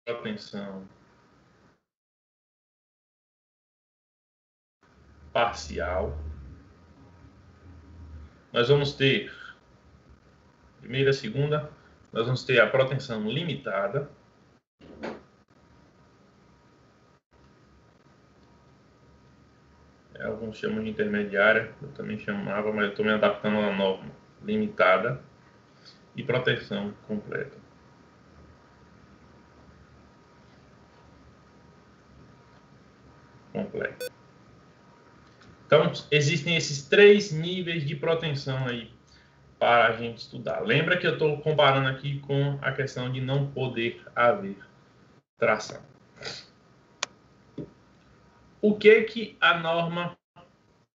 proteção parcial, nós vamos ter, primeira, segunda, nós vamos ter a proteção limitada, alguns chamam de intermediária, eu também chamava, mas eu estou me adaptando à norma, limitada, e proteção completa. Então, existem esses 3 níveis de proteção aí para a gente estudar. Lembra que eu estou comparando aqui com a questão de não poder haver tração. O que a norma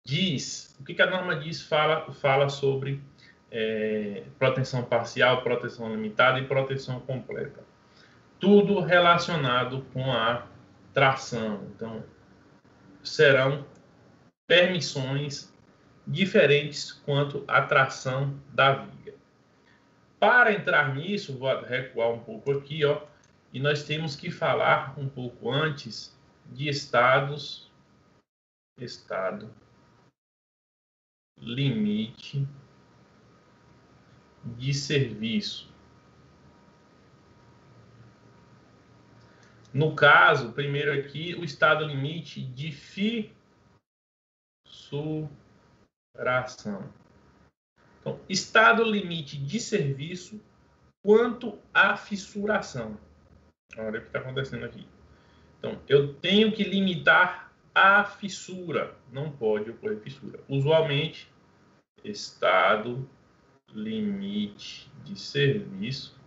diz? O que a norma diz fala sobre proteção parcial, proteção limitada e proteção completa. Tudo relacionado com a tração. Então, serão permissões diferentes quanto à tração da viga. Para entrar nisso, vou recuar um pouco aqui, ó, e nós temos que falar um pouco antes de estado limite de serviço. No caso, primeiro aqui, o estado limite de fissuração. Então, estado limite de serviço quanto à fissuração. Olha o que está acontecendo aqui. Então, eu tenho que limitar a fissura. Não pode ocorrer fissura. Usualmente, estado limite de serviço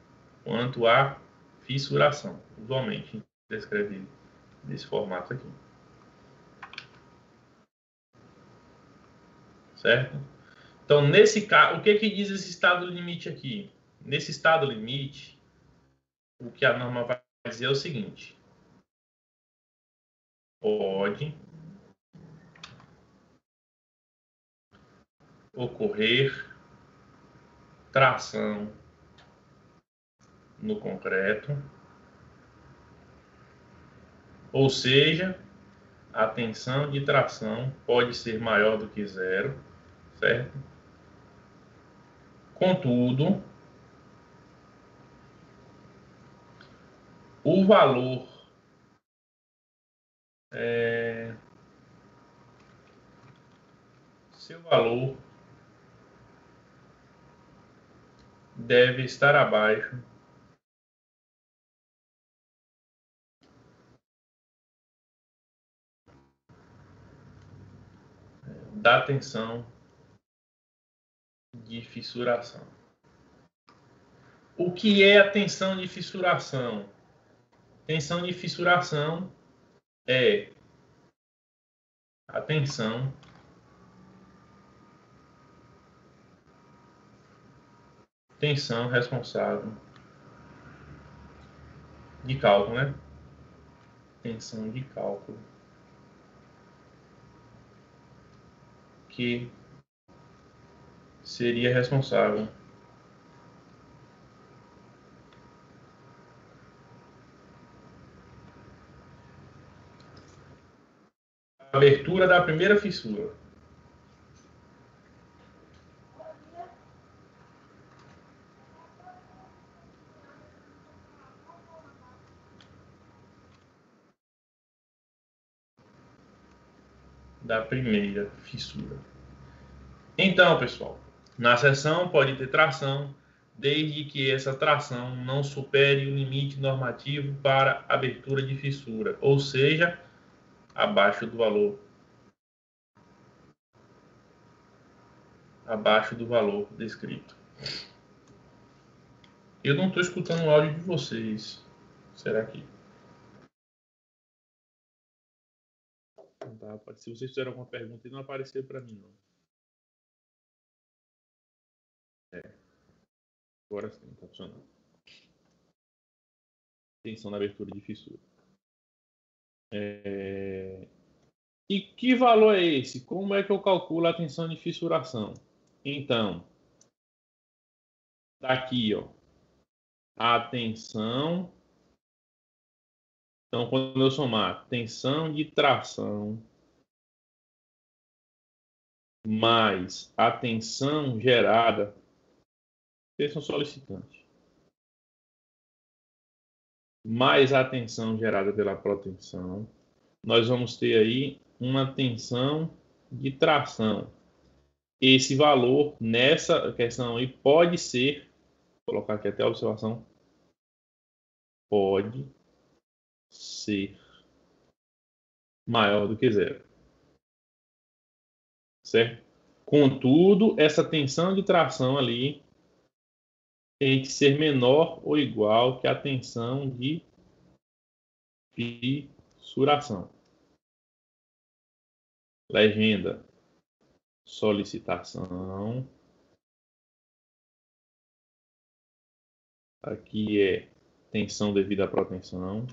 quanto à fissuração. Usualmente, descreve desse formato aqui. Certo? Então, nesse caso, o que diz esse estado limite aqui? Nesse estado limite, o que a norma vai dizer é o seguinte: pode ocorrer tração no concreto, ou seja, a tensão de tração pode ser maior do que zero, certo? Contudo, o valor seu valor deve estar abaixo da tensão de fissuração. O que é a tensão de fissuração? Tensão de fissuração é a tensão responsável de cálculo, né? Tensão de cálculo que seria responsável pela abertura da primeira fissura. Da primeira fissura. Então, pessoal, na seção pode ter tração, desde que essa tração não supere o limite normativo para abertura de fissura, ou seja, abaixo do valor descrito. Eu não estou escutando o áudio de vocês. Será que? Tá, se vocês fizeram alguma pergunta e não apareceu para mim, não. Agora sim, está funcionando. Tensão na abertura de fissura. E que valor é esse? Como é que eu calculo a tensão de fissuração? Então, tá aqui, ó, a tensão Então, quando eu somar tensão de tração mais a tensão gerada, tensão solicitante, mais a tensão gerada pela protensão, nós vamos ter aí uma tensão de tração. Esse valor nessa questão aí pode ser, vou colocar aqui até a observação, pode ser maior do que zero. Certo? Contudo, essa tensão de tração ali tem que ser menor ou igual que a tensão de fissuração. Legenda: solicitação. Aqui é tensão devida à protensão.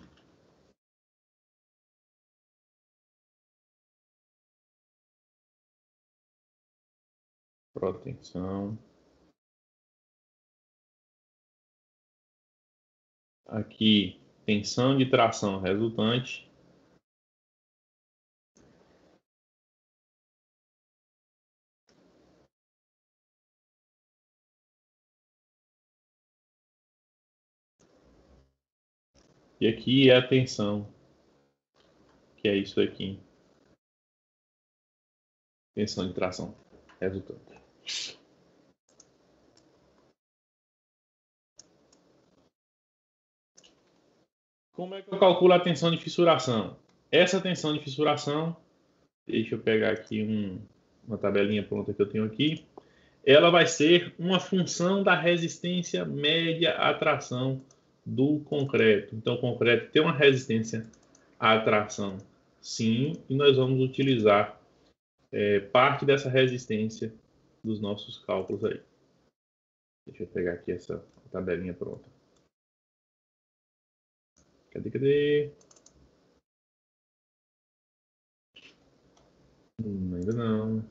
Protensão. Aqui, tensão de tração resultante. E aqui é a tensão, que é isso aqui. Tensão de tração resultante. Como é que eu calculo a tensão de fissuração? Essa tensão de fissuração, deixa eu pegar aqui uma tabelinha pronta que eu tenho aqui. Ela vai ser uma função da resistência média à tração do concreto. Então, o concreto tem uma resistência à tração, sim, e nós vamos utilizar parte dessa resistência dos nossos cálculos aí. Deixa eu pegar aqui essa tabelinha pronta. Cadê? Ainda não.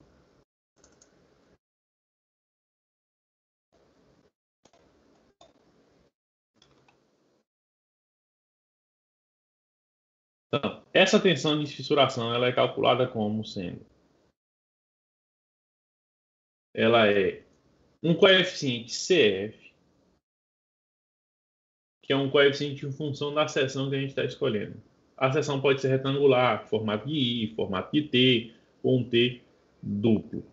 Então, essa tensão de fissuração ela é calculada como sendo. Ela é um coeficiente CF, que é um coeficiente em função da seção que a gente está escolhendo. A seção pode ser retangular, formato de I, formato de T, ou um T duplo.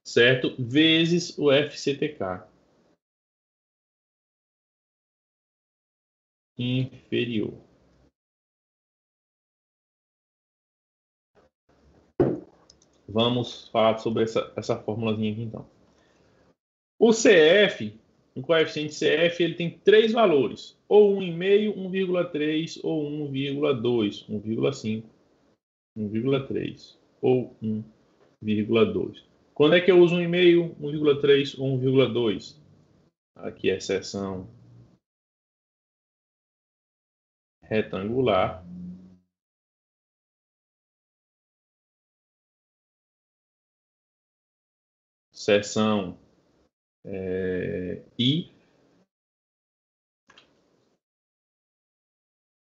Certo? Vezes o FCTK inferior. Vamos falar sobre essa formulazinha aqui então. O CF, o coeficiente CF, ele tem três valores, ou 1,5, 1,3 ou 1,2, 1,5, 1,3 ou 1,2. Quando é que eu uso 1,5, 1,3 ou 1,2? Aqui é seção retangular. Seção I.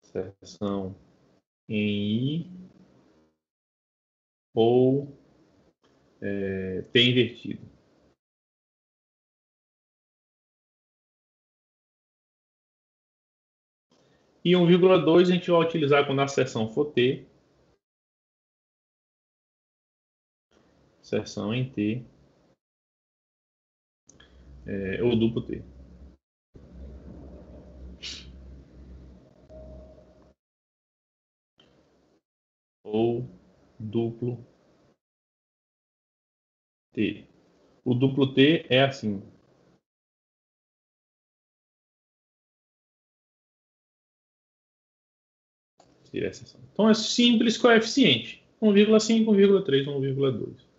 Seção em I ou P invertido. E 1,2 a gente vai utilizar quando a seção for T. Seção em T. Ou duplo T. Ou duplo T. O duplo T é assim. Então é simples coeficiente. 1,5, 1,3, 1,2.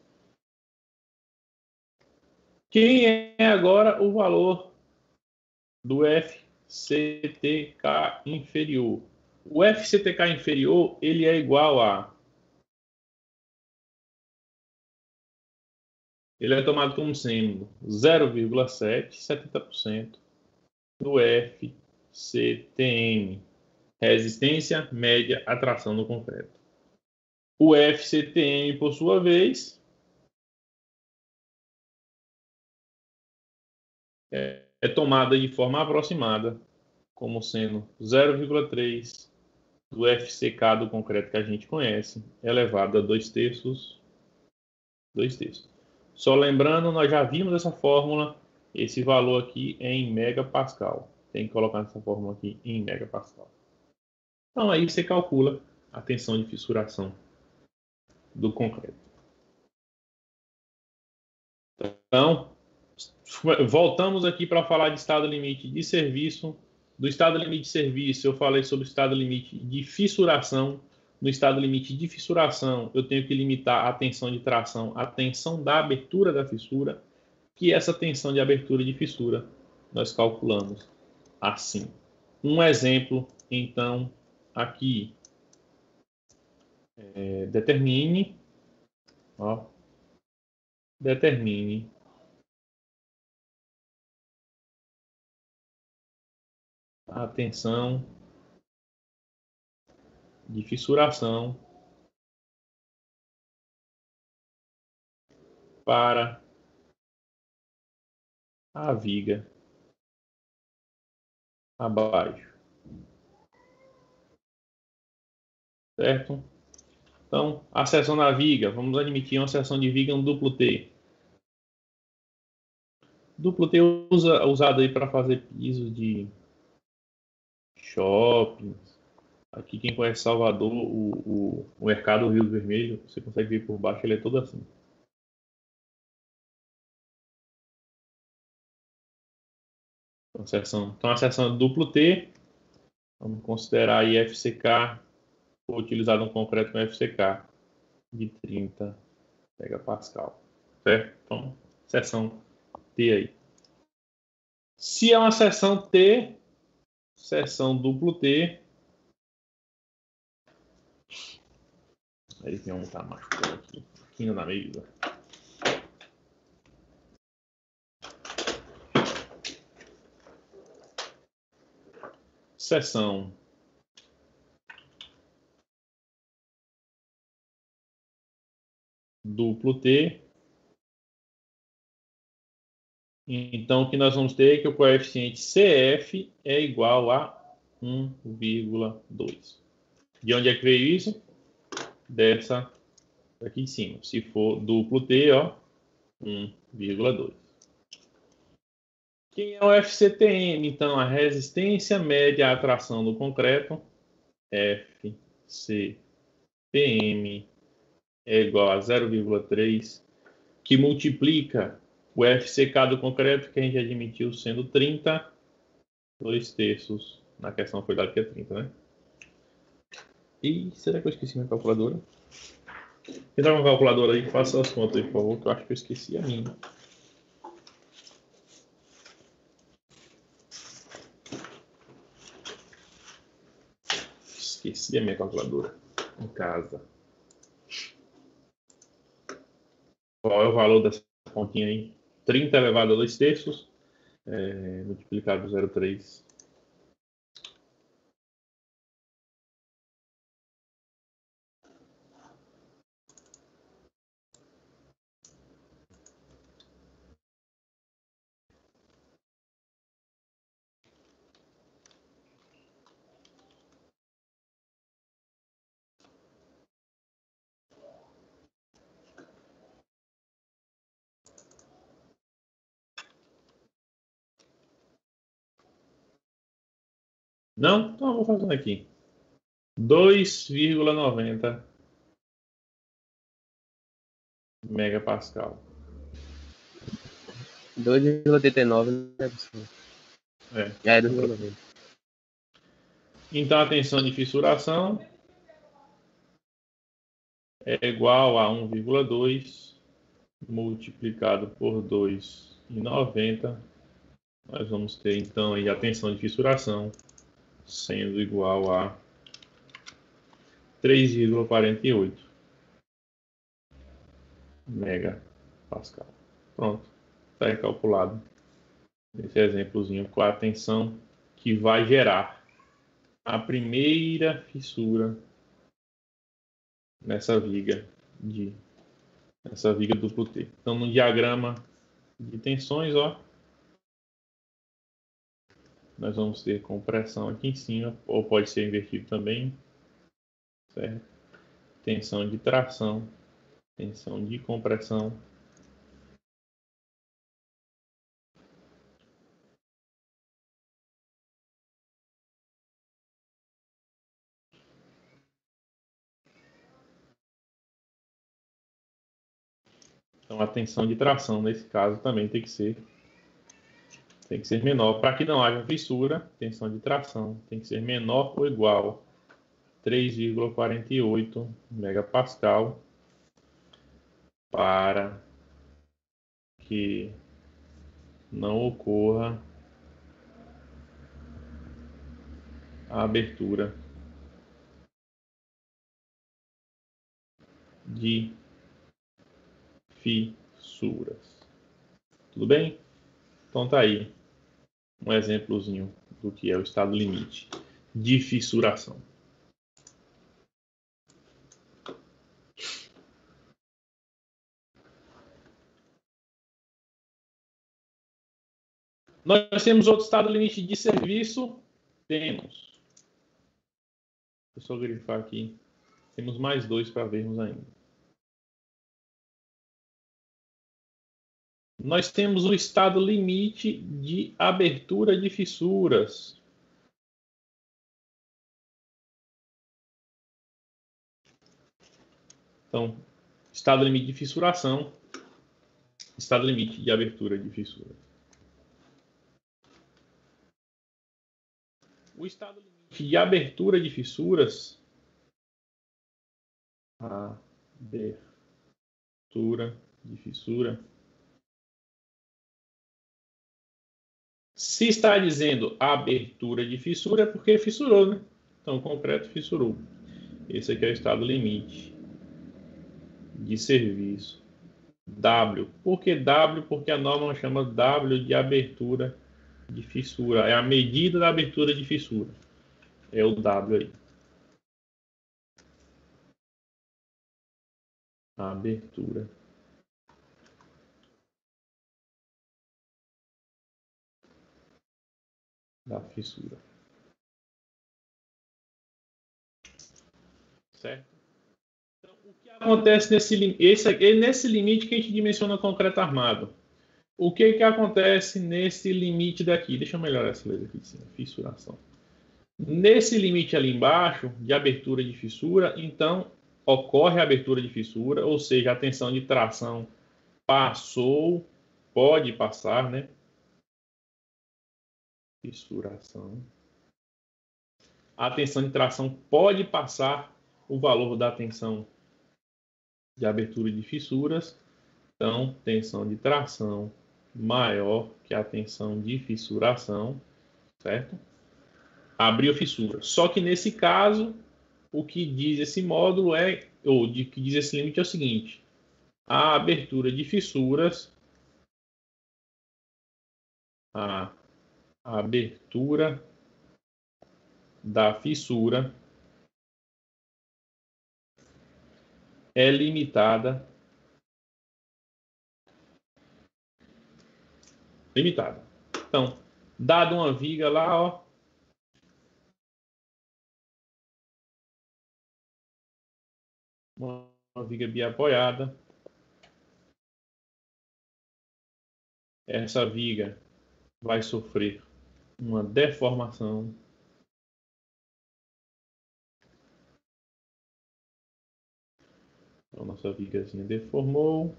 Quem é agora o valor do FCTK inferior? O FCTK inferior ele é igual a... Ele é tomado como sendo 0,7, 70% do FCTM. resistência média à tração no concreto. O FCTM, por sua vez, é tomada de forma aproximada como sendo 0,3 do FCK do concreto que a gente conhece, elevado a 2/3. Só lembrando, nós já vimos essa fórmula, esse valor aqui é em megapascal. Tem que colocar essa fórmula aqui em megapascal. Então aí você calcula a tensão de fissuração do concreto. Então, voltamos aqui para falar de estado limite de serviço. Do estado limite de serviço, eu falei sobre o estado limite de fissuração. No estado limite de fissuração, eu tenho que limitar a tensão de tração à tensão da abertura da fissura, que essa tensão de abertura de fissura nós calculamos assim. Um exemplo, então, aqui. Determine a tensão de fissuração para a viga abaixo, certo? Então, a seção da viga, vamos admitir uma seção de viga no duplo T. Duplo T usado aí para fazer piso de shoppings. Aqui quem conhece Salvador, o mercado Rio Vermelho, você consegue ver por baixo, ele é todo assim. Então a seção duplo T, vamos considerar aí FCK, foi utilizado um concreto com FCK de 30 megapascal, certo? Então, seção T aí. Se é uma seção T, seção duplo T, aí tem um tá machucando aqui na mesa. Seção duplo T. Então, o que nós vamos ter é que o coeficiente CF é igual a 1,2. De onde é que veio isso? Dessa aqui em cima. Se for duplo T, ó, 1,2. Quem é o FCTM? Então, a resistência média à tração do concreto, FCTM, é igual a 0,3, que multiplica o FCK do concreto, que a gente admitiu sendo 30, 2/3. Na questão foi dado que é 30, né? E será que eu esqueci minha calculadora? Quem tá com a calculadora aí, faça as contas aí, por favor, que eu acho que eu esqueci a minha. Esqueci a minha calculadora em casa. Qual é o valor dessa continha aí? 30 elevado a 2/3, multiplicado por 0,3. Não? Então eu vou fazendo aqui. 2,90 megapascal. 2,89 não é possível. É 2,90. Então a tensão de fissuração é igual a 1,2 multiplicado por 2,90. Nós vamos ter então aí a tensão de fissuração sendo igual a 3,48 megapascal. Pronto, está calculado esse exemplozinho com a tensão que vai gerar a primeira fissura nessa viga duplo T. Então, no diagrama de tensões, ó, nós vamos ter compressão aqui em cima, ou pode ser invertido também, certo? Tensão de tração, tensão de compressão. Então, a tensão de tração, nesse caso, também tem que ser menor. Para que não haja fissura, tensão de tração tem que ser menor ou igual a 3,48 megapascal para que não ocorra a abertura de fissuras. Tudo bem? Então tá aí um exemplozinho do que é o estado limite de fissuração. Nós temos outro estado limite de serviço? Temos. Deixa eu só grifar aqui. Temos mais dois para vermos ainda. Nós temos o estado limite de abertura de fissuras. Então, estado limite de fissuração, estado limite de abertura de fissuras. O estado limite de abertura de fissuras, abertura de fissura, se está dizendo abertura de fissura é porque fissurou, né? Então, o concreto fissurou. Esse aqui é o estado limite de serviço. W. Por que W? Porque a norma chama W de abertura de fissura. É a medida da abertura de fissura. É o W aí. A abertura da fissura. Certo? Então, o que acontece nesse limite que a gente dimensiona concreto armado? O que acontece nesse limite daqui? Deixa eu melhorar essa letra aqui de cima. Fissuração. Nesse limite ali embaixo, de abertura de fissura, então, ocorre a abertura de fissura, ou seja, a tensão de tração passou, pode passar, né? Fissuração. A tensão de tração pode passar o valor da tensão de abertura de fissuras. Então, tensão de tração maior que a tensão de fissuração, certo? Abriu fissura. Só que nesse caso, o que diz esse módulo é, ou de que diz esse limite é o seguinte: a abertura de fissuras, a abertura da fissura é limitada. Então, dado uma viga lá, ó, uma viga biapoiada, essa viga vai sofrer uma deformação. Então, nossa vigazinha deformou.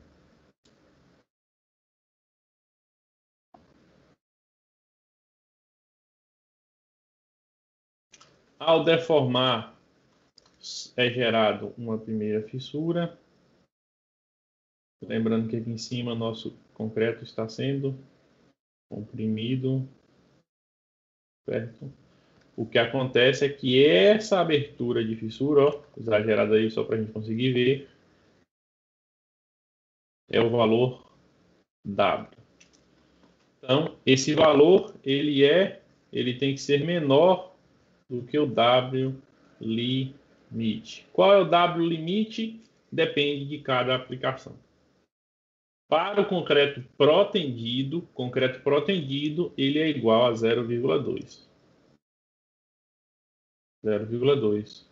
Ao deformar, é gerado uma primeira fissura. Lembrando que aqui em cima nosso concreto está sendo comprimido, certo? O que acontece é que essa abertura de fissura, ó, exagerada aí só para a gente conseguir ver, é o valor W. Então, esse valor ele tem que ser menor do que o W limite. Qual é o W limite? Depende de cada aplicação. Para o concreto protendido, ele é igual a 0,2. 0,2.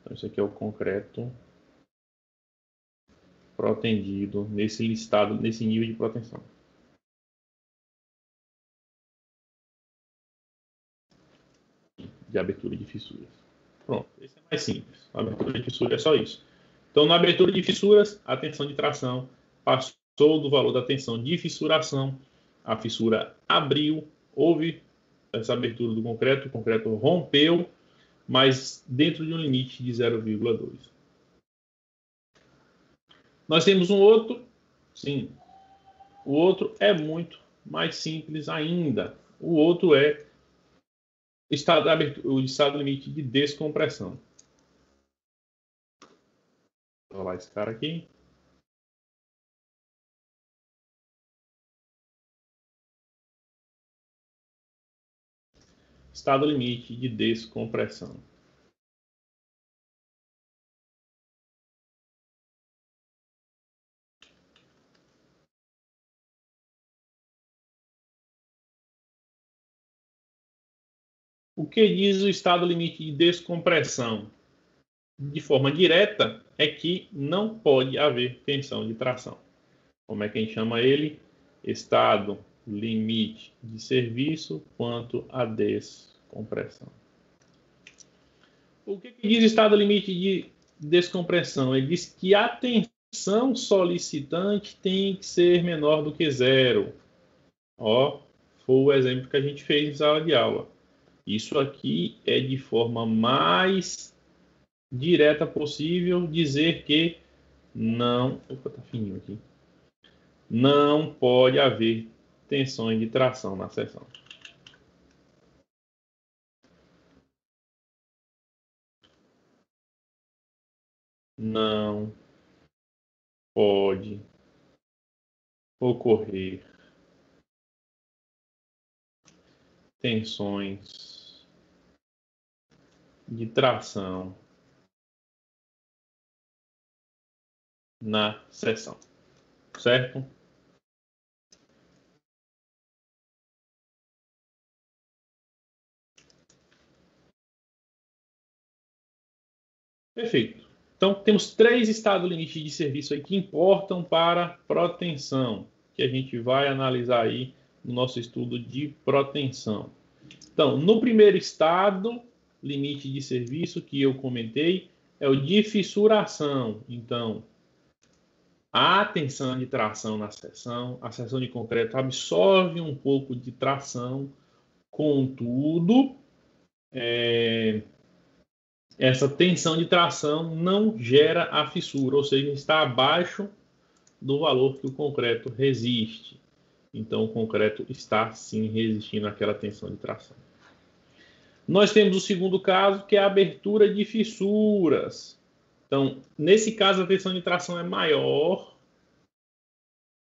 Então, isso aqui é o concreto protendido nesse listado, nesse nível de proteção. De abertura de fissuras. Pronto, esse é mais simples. A abertura de fissura é só isso. Então, na abertura de fissuras, a tensão de tração passou do valor da tensão de fissuração. A fissura abriu, houve essa abertura do concreto, o concreto rompeu, mas dentro de um limite de 0,2. Nós temos um outro, sim, o outro é muito mais simples ainda. O outro é o estado limite de descompressão. Vou lá esse cara aqui. Estado limite de descompressão. O que diz o estado limite de descompressão? De forma direta, é que não pode haver tensão de tração. Como é que a gente chama ele? Estado limite de serviço quanto à descompressão. O que diz o estado limite de descompressão? Ele diz que a tensão solicitante tem que ser menor do que 0. Ó, foi o exemplo que a gente fez em sala de aula. Isso aqui é de forma mais direta possível dizer que não... Opa, tá fininho aqui. Não pode haver tensões de tração na seção. Não pode ocorrer tensões de tração na seção, certo? Perfeito. Então, temos 3 estados limites de serviço aí que importam para proteção, que a gente vai analisar aí no nosso estudo de proteção. Então, no primeiro estado, limite de serviço que eu comentei, é o de fissuração. Então, há tensão de tração na seção, a seção de concreto absorve um pouco de tração, contudo, essa tensão de tração não gera a fissura, ou seja, está abaixo do valor que o concreto resiste. Então, o concreto está, sim, resistindo àquela tensão de tração. Nós temos o segundo caso, que é a abertura de fissuras. Então, nesse caso, a tensão de tração é maior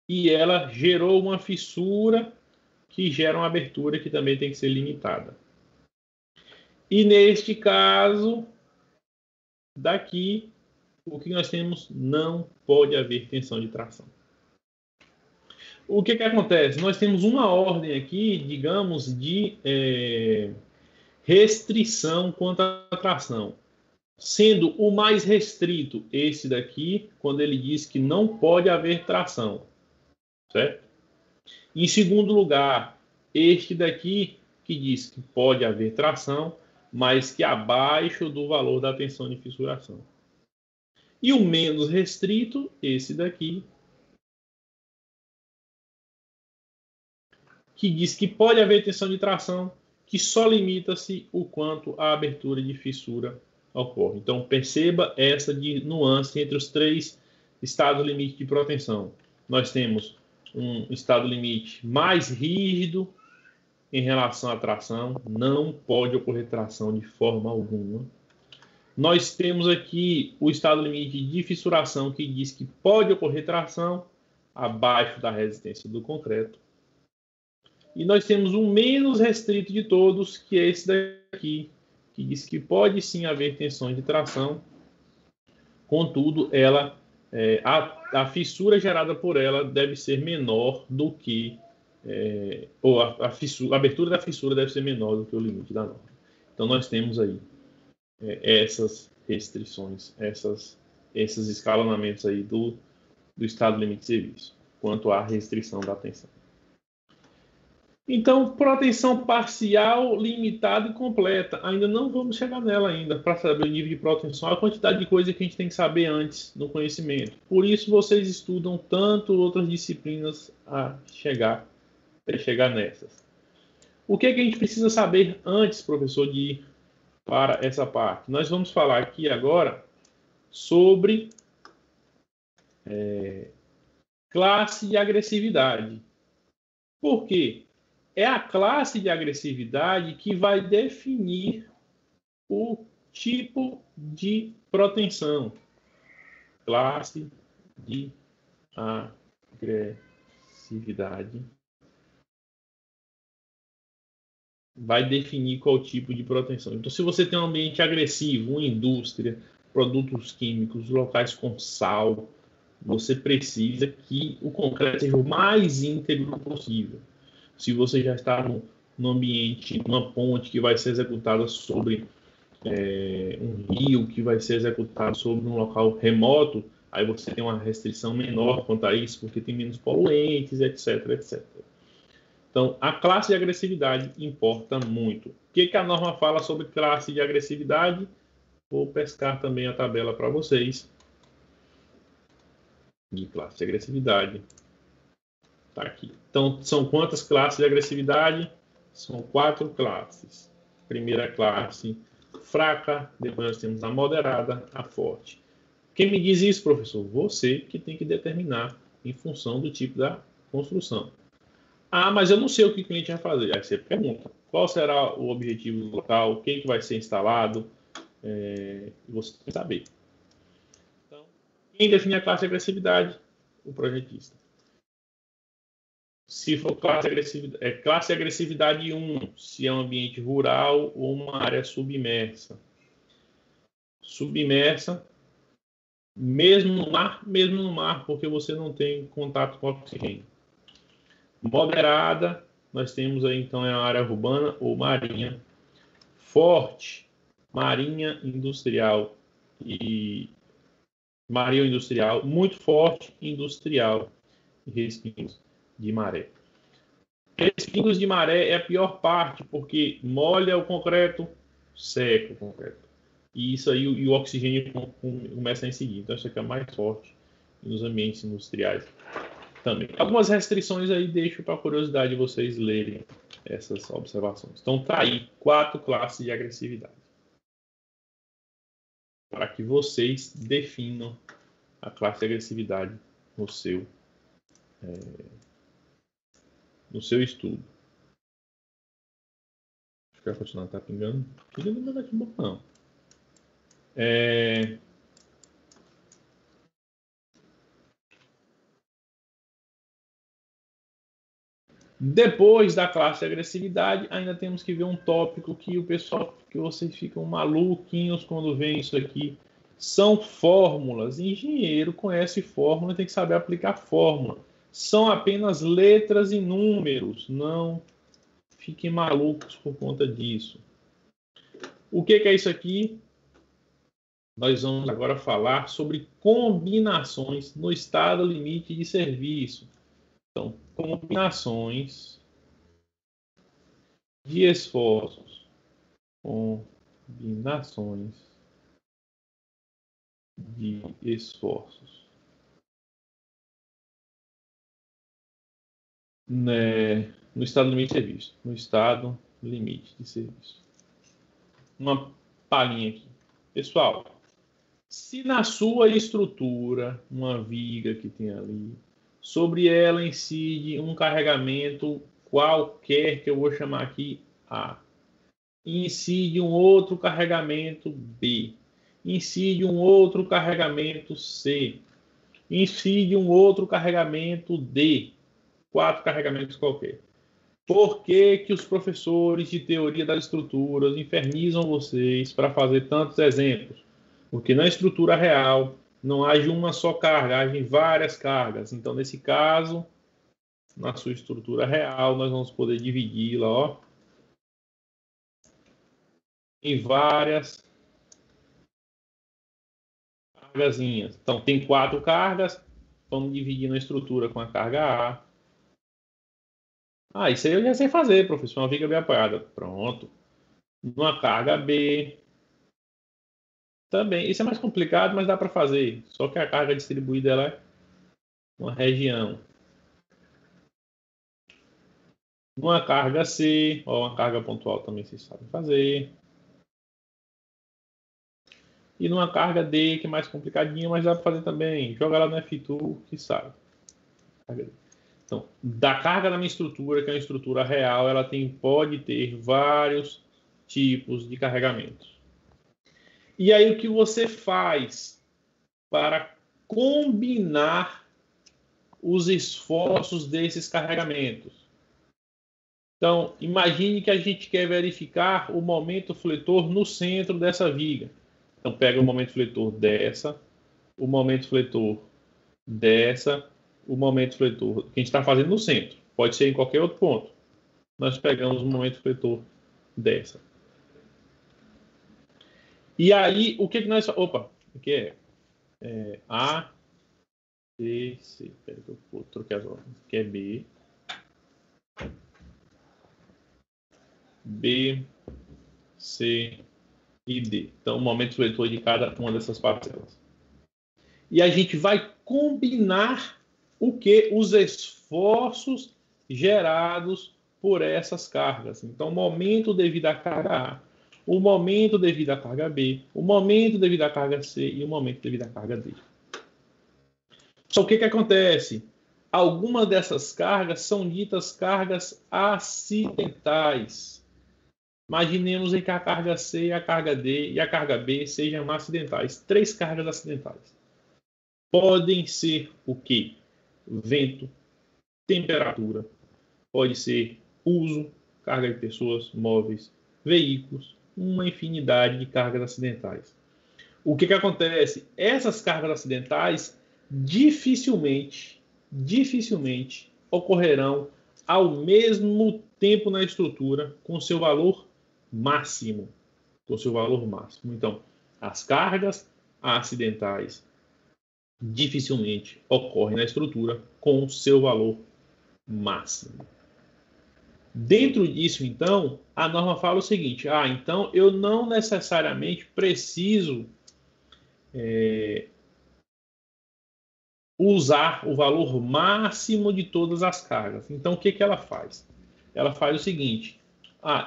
e ela gerou uma fissura que gera uma abertura que também tem que ser limitada. E neste caso, daqui, o que nós temos? Não pode haver tensão de tração. O que acontece? Nós temos uma ordem aqui, digamos, de restrição quanto à tração. Sendo o mais restrito esse daqui, quando ele diz que não pode haver tração. Certo? Em segundo lugar, este daqui, que diz que pode haver tração, mas que abaixo do valor da tensão de fissuração. E o menos restrito, esse daqui, que diz que pode haver tensão de tração, que só limita-se o quanto a abertura de fissura ocorre. Então, perceba essa nuance entre os 3 estados limite de proteção. Nós temos um estado limite mais rígido em relação à tração, não pode ocorrer tração de forma alguma. Nós temos aqui o estado limite de fissuração, que diz que pode ocorrer tração abaixo da resistência do concreto. E nós temos o menos restrito de todos, que é esse daqui, que diz que pode sim haver tensões de tração, contudo, a fissura gerada por ela deve ser menor do que, ou a abertura da fissura deve ser menor do que o limite da norma. Então, nós temos aí essas restrições, esses escalonamentos aí do estado limite de serviço, quanto à restrição da tensão. Então, proteção parcial, limitada e completa. Ainda não vamos chegar nela ainda, para saber o nível de proteção, a quantidade de coisa que a gente tem que saber antes no conhecimento. Por isso, vocês estudam tanto outras disciplinas até chegar nessas. O que a gente precisa saber antes, professor, de ir para essa parte? Nós vamos falar aqui agora sobre classe de agressividade. Por quê? É a classe de agressividade que vai definir o tipo de proteção. Classe de agressividade vai definir qual tipo de proteção. Então, se você tem um ambiente agressivo, uma indústria, produtos químicos, locais com sal, você precisa que o concreto seja o mais íntegro possível. Se você já está num ambiente, numa ponte que vai ser executada sobre um rio, que vai ser executado sobre um local remoto, aí você tem uma restrição menor quanto a isso, porque tem menos poluentes, etc, etc. Então, a classe de agressividade importa muito. O que a norma fala sobre classe de agressividade? Vou pescar também a tabela para vocês. De classe de agressividade. Tá aqui. Então, são quantas classes de agressividade? São 4 classes. Primeira classe, fraca. Depois nós temos a moderada, a forte. Quem me diz isso, professor? Você que tem que determinar em função do tipo da construção. Ah, mas eu não sei o que o cliente vai fazer. Aí você pergunta, qual será o objetivo do local, o que vai ser instalado, você tem que saber. Então, quem define a classe de agressividade? O projetista. Se for classe de agressividade 1, se é um ambiente rural ou uma área submersa. Submersa, mesmo no mar, porque você não tem contato com o oxigênio. Moderada, nós temos aí então a área urbana ou marinha. Forte, marinha industrial e marinha industrial, muito forte, industrial e respingos de maré. Respingos de maré é a pior parte, porque molha o concreto, seca o concreto. E isso aí, o oxigênio começa a incidir. Então, isso aqui é mais forte nos ambientes industriais também. Algumas restrições aí deixo para a curiosidade de vocês lerem essas observações. Então, tá aí 4 classes de agressividade. Para que vocês definam a classe de agressividade no seu estudo. Acho que vai continuar, tá pingando. Pingando não daqui a pouco, não. Depois da classe de agressividade, ainda temos que ver um tópico que vocês ficam maluquinhos quando veem isso aqui. São fórmulas. Engenheiro conhece fórmula, tem que saber aplicar fórmula. São apenas letras e números. Não fiquem malucos por conta disso. O que é isso aqui? Nós vamos agora falar sobre combinações no estado limite de serviço. Então, combinações de esforços. Combinações de esforços. No estado limite de serviço. No estado limite de serviço. Uma palhinha aqui. Pessoal, se na sua estrutura, uma viga que tem ali, sobre ela incide um carregamento qualquer, que eu vou chamar aqui A. Incide um outro carregamento B. Incide um outro carregamento C. Incide um outro carregamento D. 4 carregamentos qualquer. Por que que os professores de teoria das estruturas infernizam vocês para fazer tantos exemplos? Porque na estrutura real não age uma só carga, agem várias cargas. Então, nesse caso, na sua estrutura real, nós vamos poder dividi-la, ó, em várias cargazinhas. Então, tem 4 cargas, vamos dividir na estrutura com a carga A. Ah, isso aí eu já sei fazer, professor, uma viga bem apoiada. Pronto. Numa carga B. Também, isso é mais complicado, mas dá para fazer. Só que a carga distribuída ela é uma região. Numa carga C, ou uma carga pontual também vocês sabem fazer. E numa carga D, que é mais complicadinha, mas dá para fazer também. Joga lá no F2, que sabe. Então, da carga da minha estrutura, que é uma estrutura real, ela pode ter vários tipos de carregamentos. E aí o que você faz para combinar os esforços desses carregamentos? Então, imagine que a gente quer verificar o momento fletor no centro dessa viga. Então, pega o momento fletor dessa, o momento fletor dessa, o momento fletor que a gente está fazendo no centro. Pode ser em qualquer outro ponto. Nós pegamos o momento fletor dessa. E aí, o que nós... Opa, o que é? A, B, C. Espera que eu troquei as ordens. Que é B. B, C e D. Então, o momento fletor de cada uma dessas parcelas. E a gente vai combinar o que? Os esforços gerados por essas cargas. Então, o momento devido à carga A, o momento devido à carga B, o momento devido à carga C e o momento devido à carga D. Só o que acontece? Algumas dessas cargas são ditas cargas acidentais. Imaginemos que a carga C, a carga D e a carga B sejam acidentais. 3 cargas acidentais. Podem ser o quê? Vento, temperatura, pode ser uso, carga de pessoas, móveis, veículos, uma infinidade de cargas acidentais. O que acontece? Essas cargas acidentais dificilmente ocorrerão ao mesmo tempo na estrutura com seu valor máximo. Então, as cargas acidentais dificilmente ocorrem na estrutura com seu valor máximo. Dentro disso, então, a norma fala o seguinte: então eu não necessariamente preciso usar o valor máximo de todas as cargas. Então, o que ela faz? Ela faz o seguinte: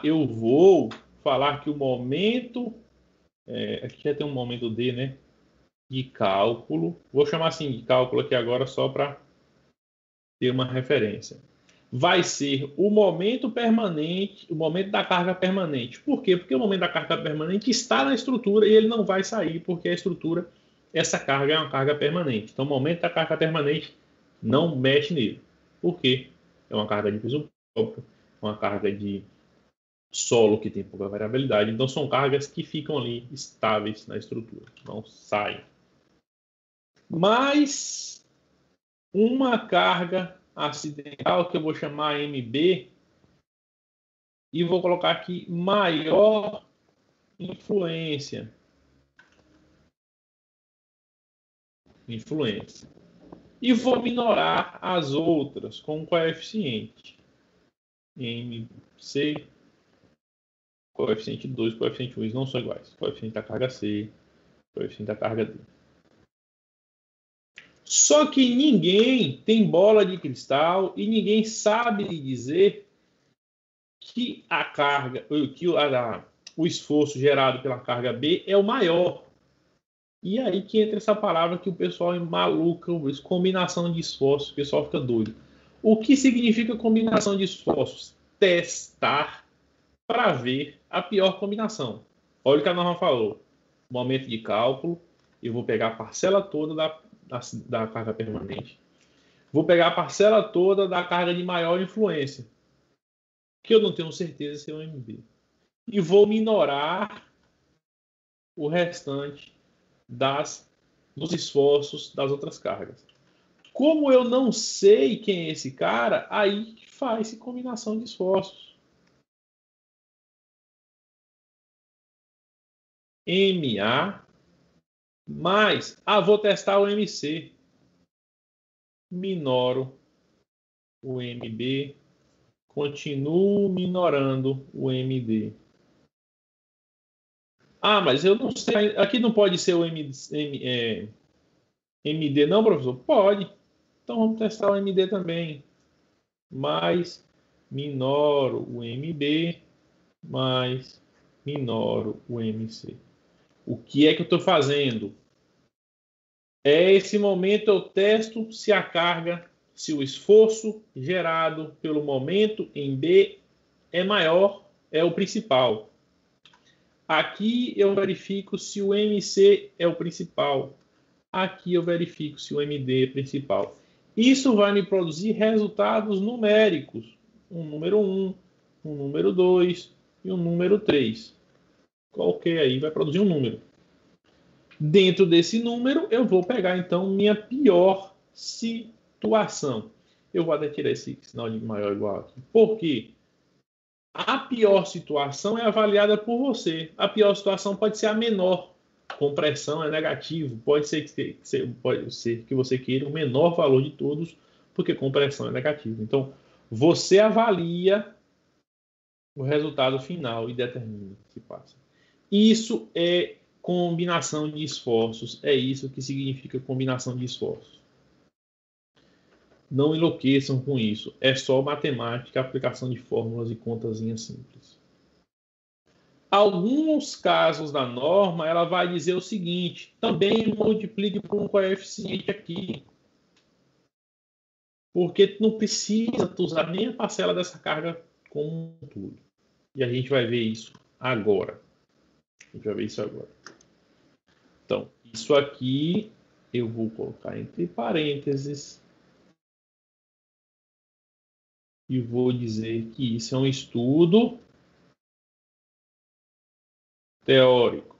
eu vou falar que o momento, aqui já tem um momento D, né? De cálculo, vou chamar assim de cálculo aqui agora só para ter uma referência. Vai ser o momento permanente, o momento da carga permanente. Por quê? Porque o momento da carga permanente está na estrutura e ele não vai sair, porque a estrutura, essa carga é uma carga permanente. Então, o momento da carga permanente não mexe nele. Por quê? É uma carga de peso próprio, uma carga de solo que tem pouca variabilidade. Então, são cargas que ficam ali estáveis na estrutura, não saem. Mas uma carga acidental, que eu vou chamar MB, e vou colocar aqui maior influência. E vou minorar as outras com um coeficiente. MC, coeficiente 2, coeficiente 1, não são iguais. Coeficiente da carga C, coeficiente da carga D. Só que ninguém tem bola de cristal e ninguém sabe lhe dizer que a carga, o esforço gerado pela carga B é o maior. E aí que entra essa palavra que o pessoal é maluco, combinação de esforços, o pessoal fica doido. O que significa combinação de esforços? Testar para ver a pior combinação. Olha o que a norma falou. Momento de cálculo, eu vou pegar a parcela toda da carga permanente. Vou pegar a parcela toda da carga de maior influência. que eu não tenho certeza se é um MB. E vou minorar o restante dos esforços das outras cargas. Como eu não sei quem é esse cara, aí faz combinação de esforços. MA mais, vou testar o MC. Minoro o MB, continuo minorando o MD. Mas eu não sei, aqui não pode ser o MD não, professor? Pode. Então vamos testar o MD também. Mais minoro o MB, mais minoro o MC. O que é que eu estou fazendo? Esse momento eu testo se a carga, se o esforço gerado pelo momento em B é maior, é o principal. Aqui eu verifico se o MC é o principal. Aqui eu verifico se o MD é principal. Isso vai me produzir resultados numéricos. Um número 1, um número 2 e um número 3. Qualquer aí vai produzir um número. Dentro desse número, eu vou pegar, então, minha pior situação. Eu vou até tirar esse sinal de maior ou igual aqui. Por quê? A pior situação é avaliada por você. A pior situação pode ser a menor. Compressão é negativo. Pode ser que você queira o menor valor de todos, porque compressão é negativo. Então, você avalia o resultado final e determina se passa. Isso é combinação de esforços. É isso que significa combinação de esforços. Não enlouqueçam com isso. É só matemática, aplicação de fórmulas e contazinhas simples. Alguns casos da norma, ela vai dizer o seguinte: também multiplique por um coeficiente aqui. Porque não precisa usar nem a parcela dessa carga como um todo. E a gente vai ver isso agora. A gente vai ver isso agora. Então, isso aqui eu vou colocar entre parênteses e vou dizer que isso é um estudo teórico.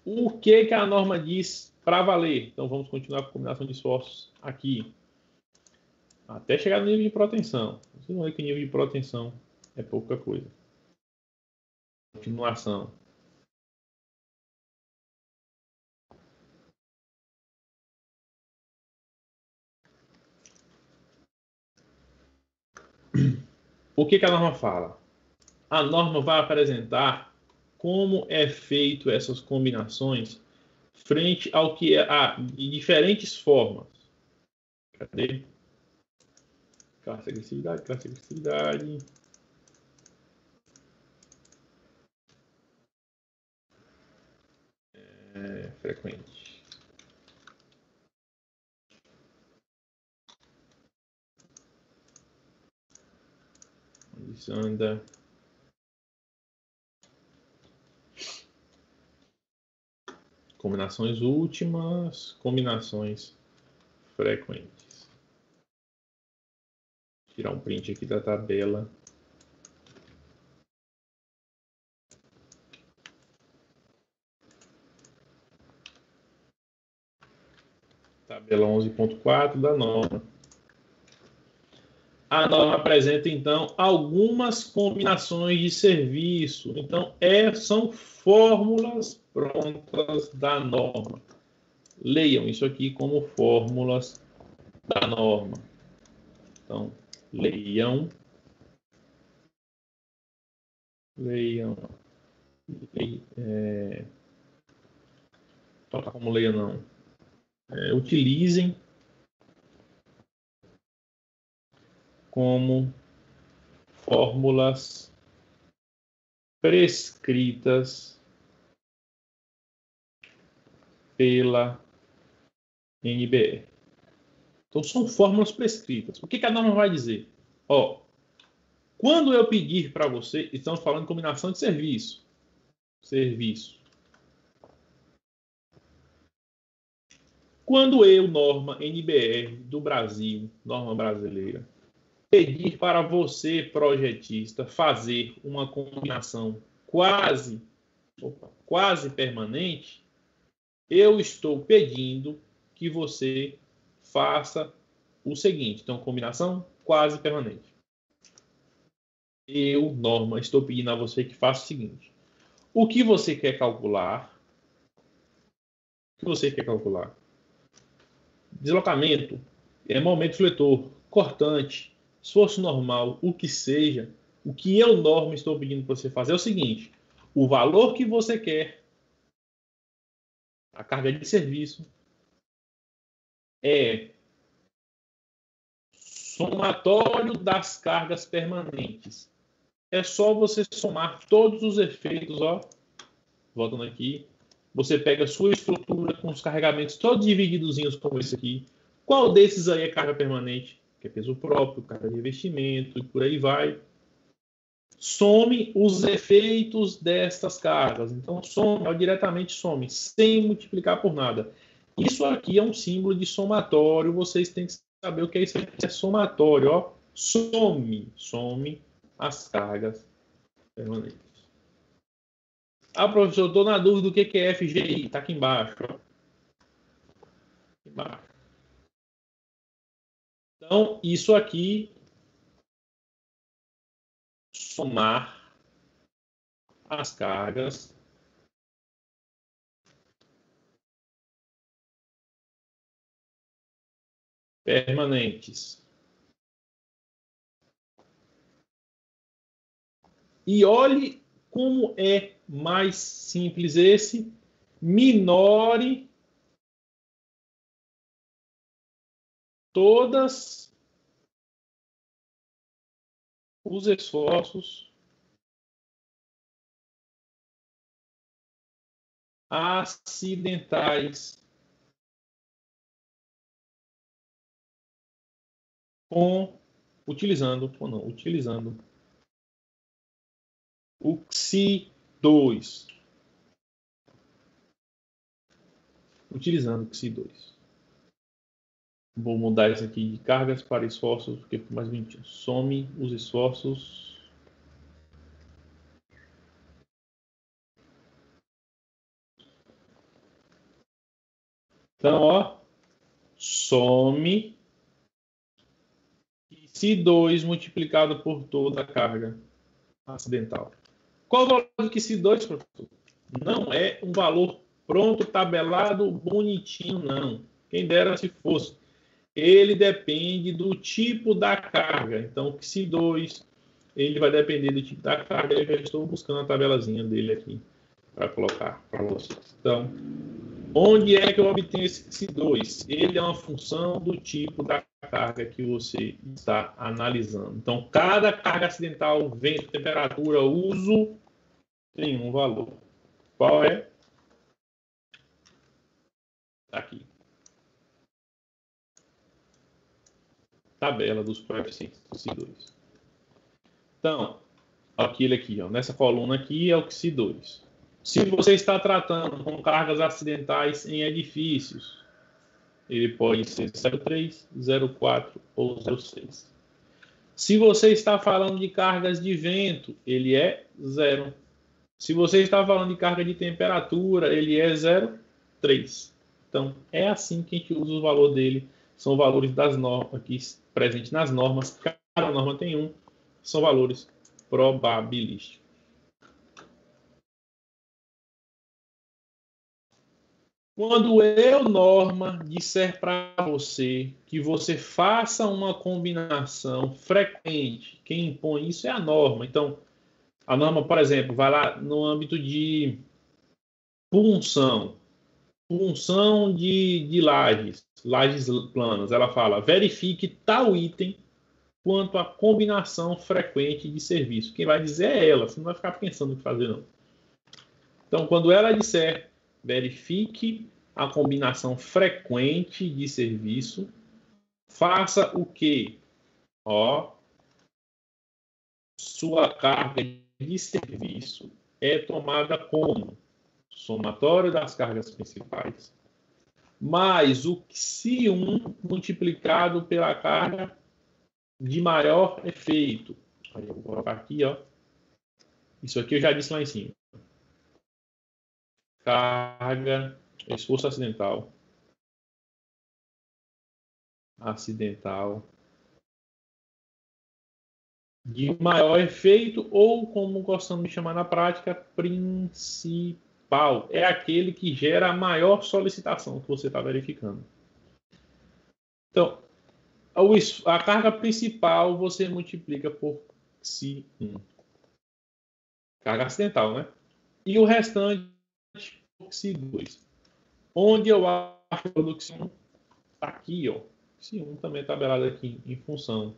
O que a norma diz para valer? Então, vamos continuar com a combinação de esforços aqui. Até chegar no nível de protensão. Vocês vão ver que o nível de protensão é pouca coisa. Continuação. O que a norma fala? A norma vai apresentar como é feito essas combinações frente ao que é de diferentes formas. Cadê? Classe agressividade, classe agressividade. Frequente. Isso anda. Combinações últimas, combinações frequentes. Vou tirar um print aqui da tabela. Tabela 11.4 da norma. A norma apresenta, então, algumas combinações de serviço. Então, são fórmulas prontas da norma. Leiam isso aqui como fórmulas da norma. Então, leiam. Toca como leiam, não. Utilizem como fórmulas prescritas pela NBR. Então, são fórmulas prescritas. O que a norma vai dizer? Quando eu pedir para você, estamos falando de combinação de serviço. Quando eu, norma NBR do Brasil, norma brasileira, pedir para você, projetista, fazer uma combinação quase permanente, eu estou pedindo que você faça o seguinte. Então, combinação quase permanente. Eu, Norma, estou pedindo a você que faça o seguinte. O que você quer calcular? O que você quer calcular? Deslocamento, momento fletor, cortante, esforço normal, o que seja. O que eu, Norma, estou pedindo para você fazer é o seguinte. O valor que você quer, a carga de serviço, é somatório das cargas permanentes. É só você somar todos os efeitos, ó. Voltando aqui. Você pega a sua estrutura com os carregamentos todos divididozinhos como esse aqui. Qual desses aí é carga permanente? Que é peso próprio, carga de revestimento e por aí vai. Some os efeitos destas cargas. Então, some, diretamente some, sem multiplicar por nada. Isso aqui é um símbolo de somatório. Vocês têm que saber o que é isso aqui. É somatório, ó. Some as cargas permanentes. Ah, professor, estou na dúvida do que é FGI. Está aqui embaixo. Ó. Aqui embaixo. Então, isso aqui, somar as cargas permanentes. E olhe como é mais simples esse. Minore todos os esforços acidentais utilizando o XI2. Utilizando o XI2. Vou mudar isso aqui de cargas para esforços, porque fica mais bonitinho. Some os esforços Então, ó, some XI2 multiplicado por toda a carga acidental. Qual o valor do XI2, professor? Não é um valor pronto, tabelado, bonitinho, não. Quem dera se fosse. Ele depende do tipo da carga. Então, o XI2, ele vai depender do tipo da carga. Eu já estou buscando a tabelazinha dele aqui para colocar para vocês. Então, onde é que eu obtenho esse XI2? Ele é uma função do tipo da carga que você está analisando. Então, cada carga acidental, vento, temperatura, uso, tem um valor. Qual é? Aqui. Tabela dos coeficientes do XI2. Então, aquele aqui, ó, nessa coluna aqui é o XI2. Se você está tratando com cargas acidentais em edifícios, ele pode ser 0,3, 0,4 ou 0,6. Se você está falando de cargas de vento, ele é 0. Se você está falando de carga de temperatura, ele é 0,3. Então, é assim que a gente usa o valor dele. São valores das normas aqui presentes nas normas. Cada norma tem um. São valores probabilísticos. Quando eu, Norma, disser para você que você faça uma combinação frequente, quem impõe isso é a norma. Então, a norma, por exemplo, vai lá no âmbito de punção de lajes planas. Ela fala, verifique tal item quanto à combinação frequente de serviço. Quem vai dizer é ela, você não vai ficar pensando o que fazer, não. Então, quando ela disser, verifique a combinação frequente de serviço, faça o quê? Ó, sua carga de serviço é tomada como somatório das cargas principais, mais o XI1 multiplicado pela carga de maior efeito. Aí eu vou colocar aqui, ó. Isso aqui eu já disse lá em cima. Carga, esforço acidental. De maior efeito, ou como gostamos de chamar na prática, principal. É aquele que gera a maior solicitação que você está verificando. Então, a carga principal você multiplica por Xi1. Carga acidental, né? E o restante por Xi2. Onde eu acho que o Xi1 está aqui, ó. Xi1 também é tabelado aqui em função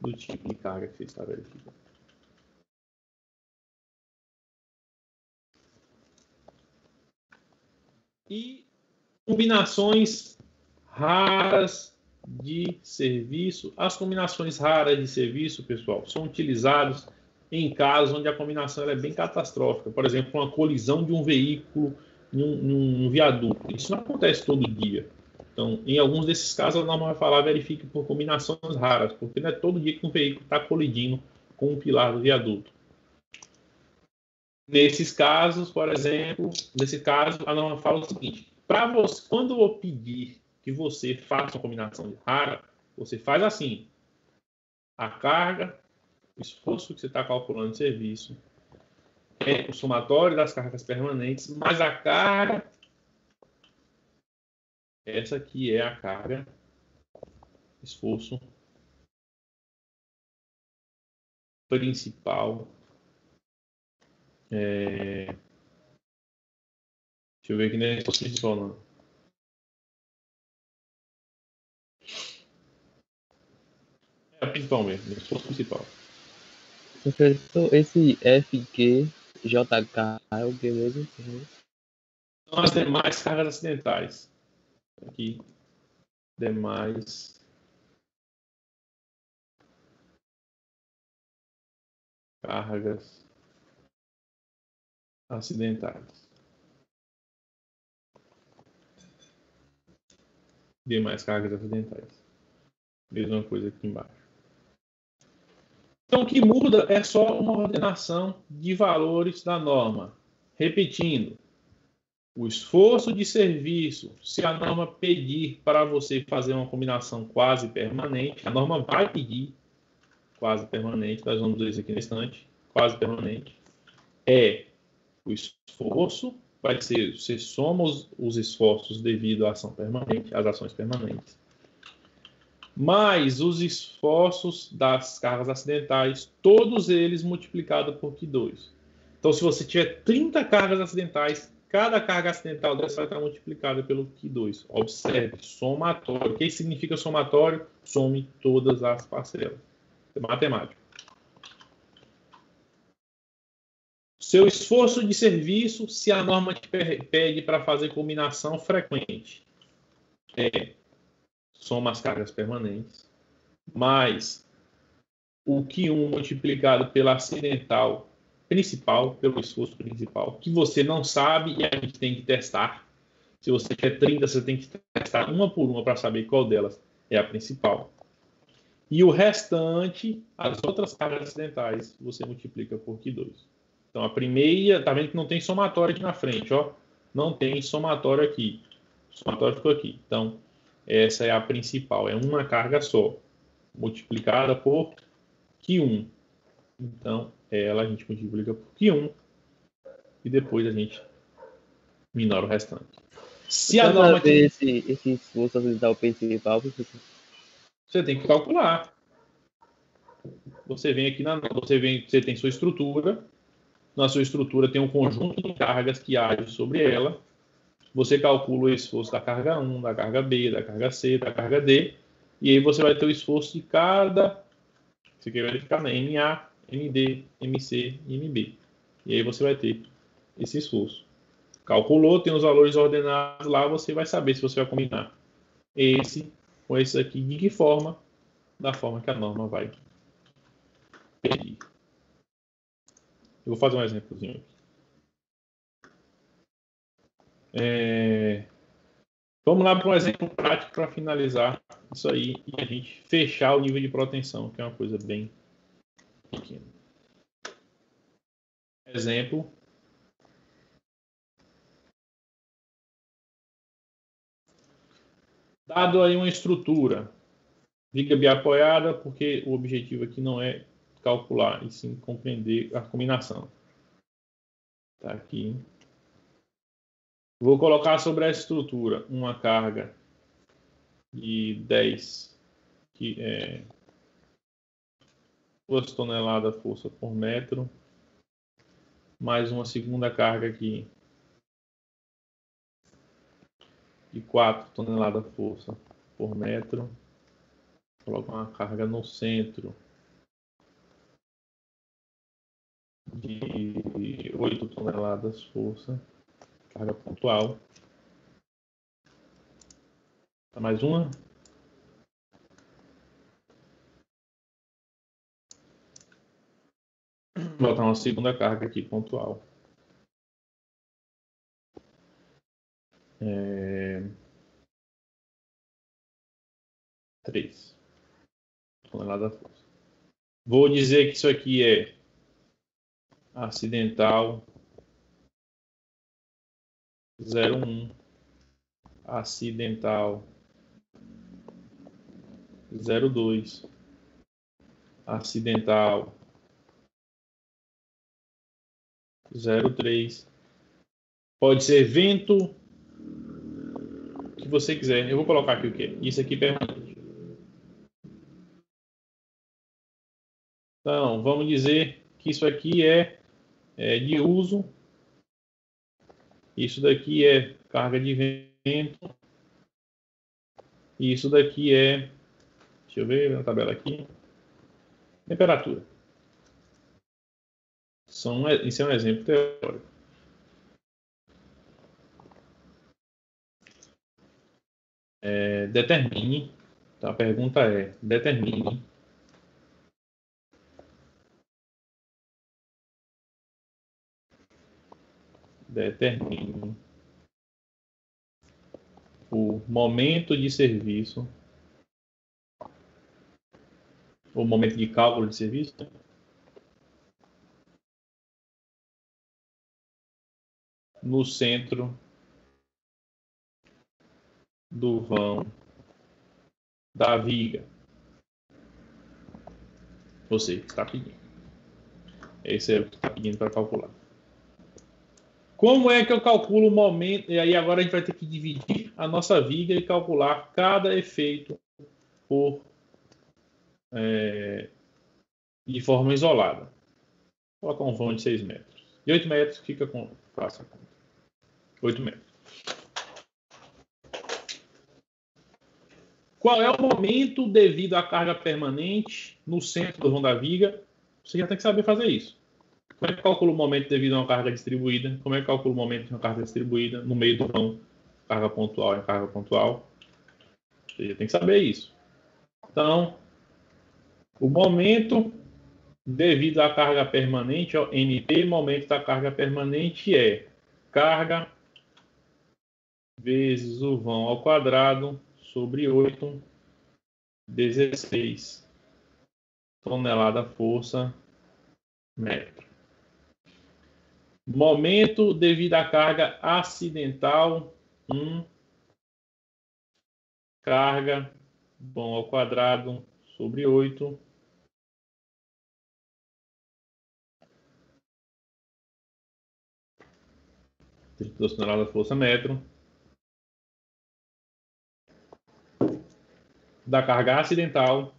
do tipo de carga que você está verificando. E combinações raras de serviço. As combinações raras de serviço, pessoal, são utilizadas em casos onde a combinação é bem catastrófica. Por exemplo, uma colisão de um veículo num viaduto. Isso não acontece todo dia. Então, em alguns desses casos, a norma vai falar verifique por combinações raras, porque não é todo dia que um veículo está colidindo com um pilar do viaduto. Nesses casos, por exemplo, nesse caso, a norma fala o seguinte: para você, quando eu pedir que você faça uma combinação rara, você faz assim: a carga, o esforço que você está calculando de serviço, é o somatório das cargas permanentes, mais a carga. Essa aqui é a carga, esforço principal. Deixa eu ver aqui, né? Esforço principal não. É a principal mesmo, esforço principal. Professor, esse FQ, JK é o que mesmo? São as demais cargas acidentais. Aqui, demais cargas acidentais. Demais cargas acidentais. Mesma coisa aqui embaixo. Então, o que muda é só uma ordenação de valores da norma. Repetindo, o esforço de serviço, se a norma pedir para você fazer uma combinação quase permanente, a norma vai pedir quase permanente, nós vamos ver isso aqui no instante, quase permanente, é o esforço, vai ser, você soma os esforços devido à ação permanente, às ações permanentes, mais os esforços das cargas acidentais, todos eles multiplicados por Q2. Então, se você tiver 30 cargas acidentais, cada carga acidental dessa vai estar multiplicada pelo Q2. Observe, somatório. O que significa somatório? Some todas as parcelas. É matemático. Seu esforço de serviço, se a norma te pede para fazer combinação frequente, soma as cargas permanentes, mais o Q1 multiplicado pela acidental principal, pelo esforço principal, que você não sabe e a gente tem que testar. Se você quer 30, você tem que testar uma por uma para saber qual delas é a principal. E o restante, as outras cargas acidentais, você multiplica por Q2. Então, a primeira, tá vendo que não tem somatório aqui na frente, ó? Não tem somatório aqui. O somatório ficou aqui. Então, essa é a principal. É uma carga só, multiplicada por Q1. Então, ela a gente multiplica por Q1 e depois a gente minora o restante. Se a norma saber esse esforço acidental principal, você tem que calcular. Você vem aqui você tem sua estrutura. Na sua estrutura tem um conjunto de cargas que agem sobre ela. Você calcula o esforço da carga 1, da carga B, da carga C, da carga D. E aí você vai ter o esforço de cada. Você quer verificar, né? MA, MD, MC e MB. E aí você vai ter esse esforço. Calculou, tem os valores ordenados lá, você vai saber se você vai combinar esse com esse aqui, de que forma? Da forma que a norma vai pedir. Eu vou fazer um exemplozinho aqui. Vamos lá para um exemplo prático para finalizar isso aí e a gente fechar o nível de proteção, que é uma coisa bem pequena. Exemplo. Dado aí uma estrutura, viga biapoiada, porque o objetivo aqui não é calcular, e sim compreender a combinação. Tá aqui. Vou colocar sobre a estrutura uma carga de 10, que é 2 toneladas força por metro, mais uma segunda carga aqui de 4 toneladas força por metro. Coloco uma carga no centro de 8 toneladas força, carga pontual. Mais uma. Vou botar uma segunda carga aqui pontual. 3 toneladas força. Vou dizer que isso aqui é acidental 0,1, acidental 0,2, acidental 0,3. Pode ser vento que você quiser. Eu vou colocar aqui o que? Isso aqui permanente. Então, vamos dizer que isso aqui é de uso. Isso daqui é carga de vento. E isso daqui é, deixa eu ver na tabela aqui, temperatura. Isso é um exemplo teórico. Determine. Então, a pergunta é: determine o momento de serviço, o momento de cálculo de serviço, no centro do vão da viga. Você está pedindo. Esse é o que está pedindo para calcular. Como é que eu calculo o momento? E aí agora a gente vai ter que dividir a nossa viga e calcular cada efeito de forma isolada. Vou colocar um vão de 6 metros. De 8 metros fica com fácil a conta. 8 metros. Qual é o momento devido à carga permanente no centro do vão da viga? Você já tem que saber fazer isso. Como é que calcula o momento devido a uma carga distribuída? Como é que calcula o momento de uma carga distribuída no meio do vão? Carga pontual em carga pontual. Você já tem que saber isso. Então, o momento devido à carga permanente, ó, NP, momento da carga permanente é carga vezes o vão ao quadrado sobre 8, 16 tonelada força metro. Momento devido à carga acidental, 1, carga vão ao quadrado sobre 8, toneladas força metro. Da carga acidental,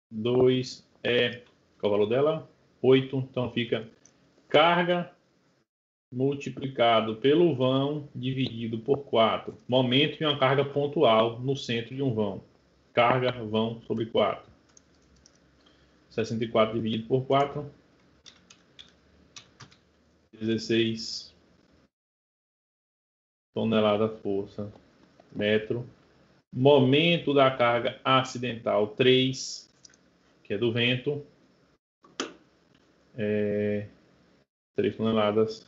qual é o valor dela? 8, então fica carga multiplicado pelo vão dividido por 4. Momento de uma carga pontual no centro de um vão. Carga vão sobre 4. 64 dividido por 4. 16 tonelada força metro. Momento da carga acidental 3, que é do vento. 3 toneladas.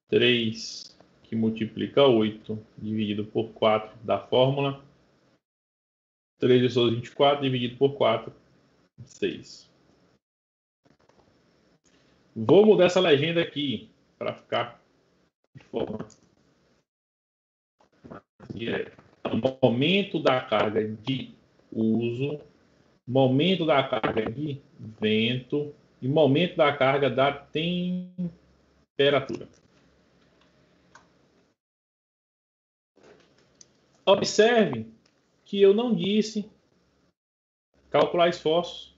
3, que multiplica 8 dividido por 4 da fórmula. 3 vezes 12, 24, dividido por 4, 6. Vou mudar essa legenda aqui para ficar de forma mais direta. Momento da carga de uso, momento da carga de vento e momento da carga da temperatura. Observe que eu não disse calcular esforços.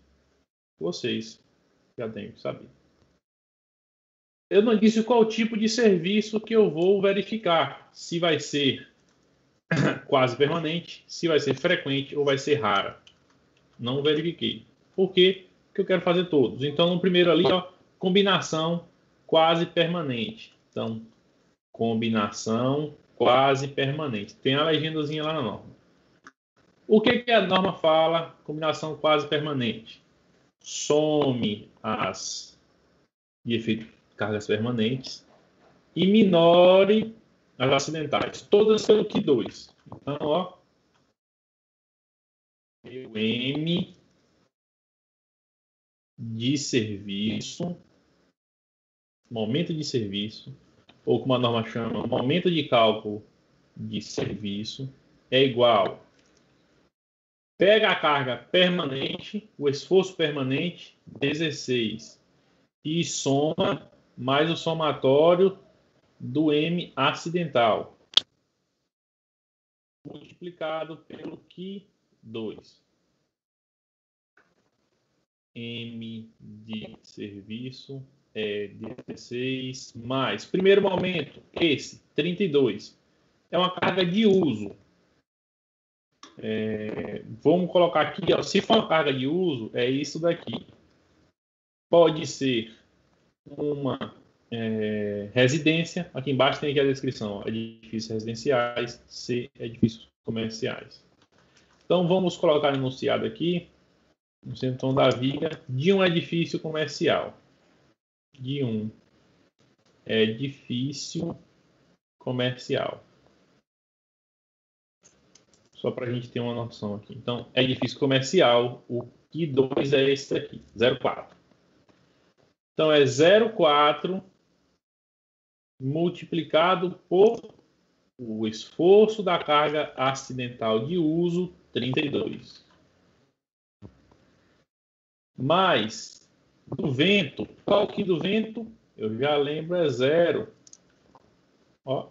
Vocês já devem saber. Eu não disse qual tipo de serviço que eu vou verificar. Se vai ser quase permanente, se vai ser frequente ou vai ser rara. Não verifiquei. Por quê? Porque eu quero fazer todos. Então, no primeiro ali, ó, combinação quase permanente. Então, combinação quase permanente. Tem a legendazinha lá na norma. O que a norma fala? Combinação quase permanente. Some as de efeito cargas permanentes e minore as acidentais. Todas pelo Q2. Então, ó, o M de serviço, momento de serviço, ou como a norma chama, momento de cálculo de serviço, é igual. Pega a carga permanente, o esforço permanente, 16, e soma mais o somatório do M acidental, multiplicado pelo Q2. M de serviço é 16 mais. Primeiro momento, esse, 32. É uma carga de uso. Vamos colocar aqui, ó, se for uma carga de uso, é isso daqui. Pode ser uma residência. Aqui embaixo tem aqui a descrição. Ó, edifícios residenciais, C, edifícios comerciais. Então, vamos colocar enunciado aqui, no centro da viga, de um edifício comercial. De um edifício comercial. Só para a gente ter uma noção aqui. Então, edifício comercial, o Q2 é esse daqui, 0,4. Então, é 0,4 multiplicado por o esforço da carga acidental de uso, 32. Mais do vento. Qual que do vento? Eu já lembro, é 0. Ó.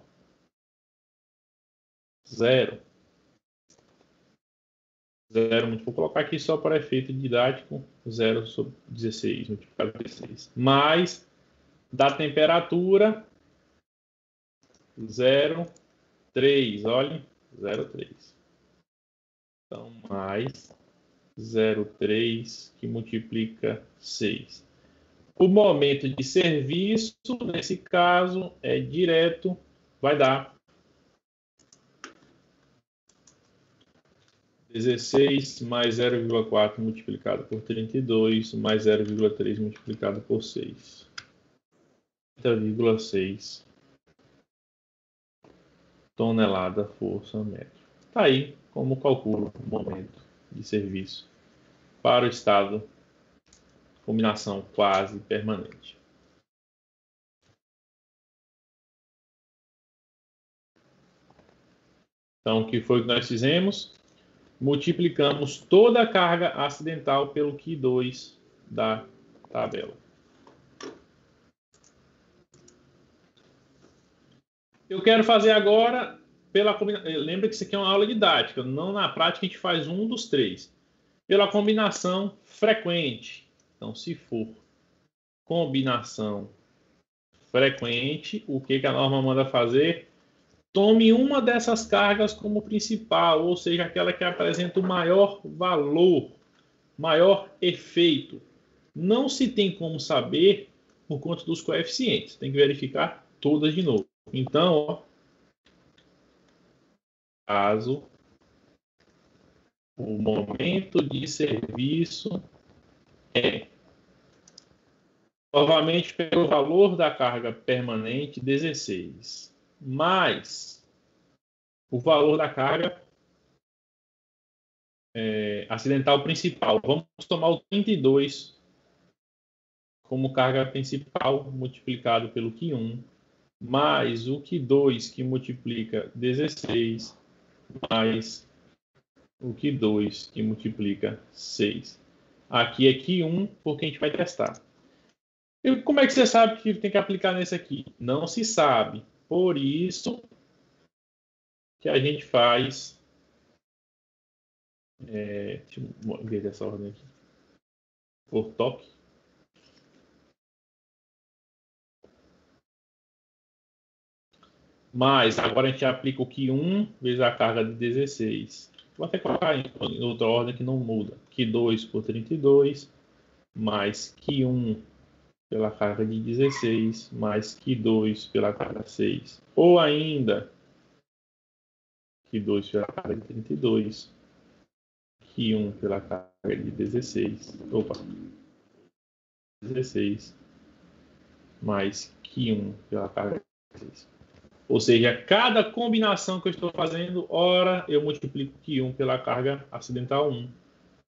0. 0, vou colocar aqui só para efeito didático, 0 sobre 16, multiplicado por 16. Mais da temperatura, 0,3. Olhem, 0,3. Então, mais 0,3 que multiplica 6. O momento de serviço, nesse caso, é direto, vai dar 16 mais 0,4 multiplicado por 32, mais 0,3 multiplicado por 6. 30,6 tonelada força metro. Está aí como calculo o momento de serviço para o estado combinação quase permanente. Então, o que foi que nós fizemos? Multiplicamos toda a carga acidental pelo Q2 da tabela. Eu quero fazer agora pela combinação. Lembra que isso aqui é uma aula didática, não na prática a gente faz um dos três. Pela combinação frequente. Então, se for combinação frequente, o que a norma manda fazer? Tome uma dessas cargas como principal, ou seja, aquela que apresenta o maior valor, maior efeito. Não se tem como saber por conta dos coeficientes. Tem que verificar todas de novo. Então, ó, caso o momento de serviço é, novamente, pelo valor da carga permanente, 16. mais o valor da carga acidental principal. Vamos tomar o 32 como carga principal multiplicado pelo Q1, mais o Q2 que multiplica 16, mais o Q2 que multiplica 6. Aqui é Q1 porque a gente vai testar. E como é que você sabe que tem que aplicar nesse aqui? Não se sabe. Por isso que a gente faz... deixa eu ver essa ordem aqui. Por toque. Mas agora a gente aplica o Q1 vezes a carga de 16. Vou até colocar em outra ordem que não muda. Q2 por 32, mais Q1 pela carga de 16, mais Q2 pela carga 6. Ou ainda, Q2 pela carga de 32, Q1 pela carga de 16. Opa! 16, mais Q1 pela carga de 16. Ou seja, cada combinação que eu estou fazendo, ora eu multiplico o Q1 pela carga acidental 1,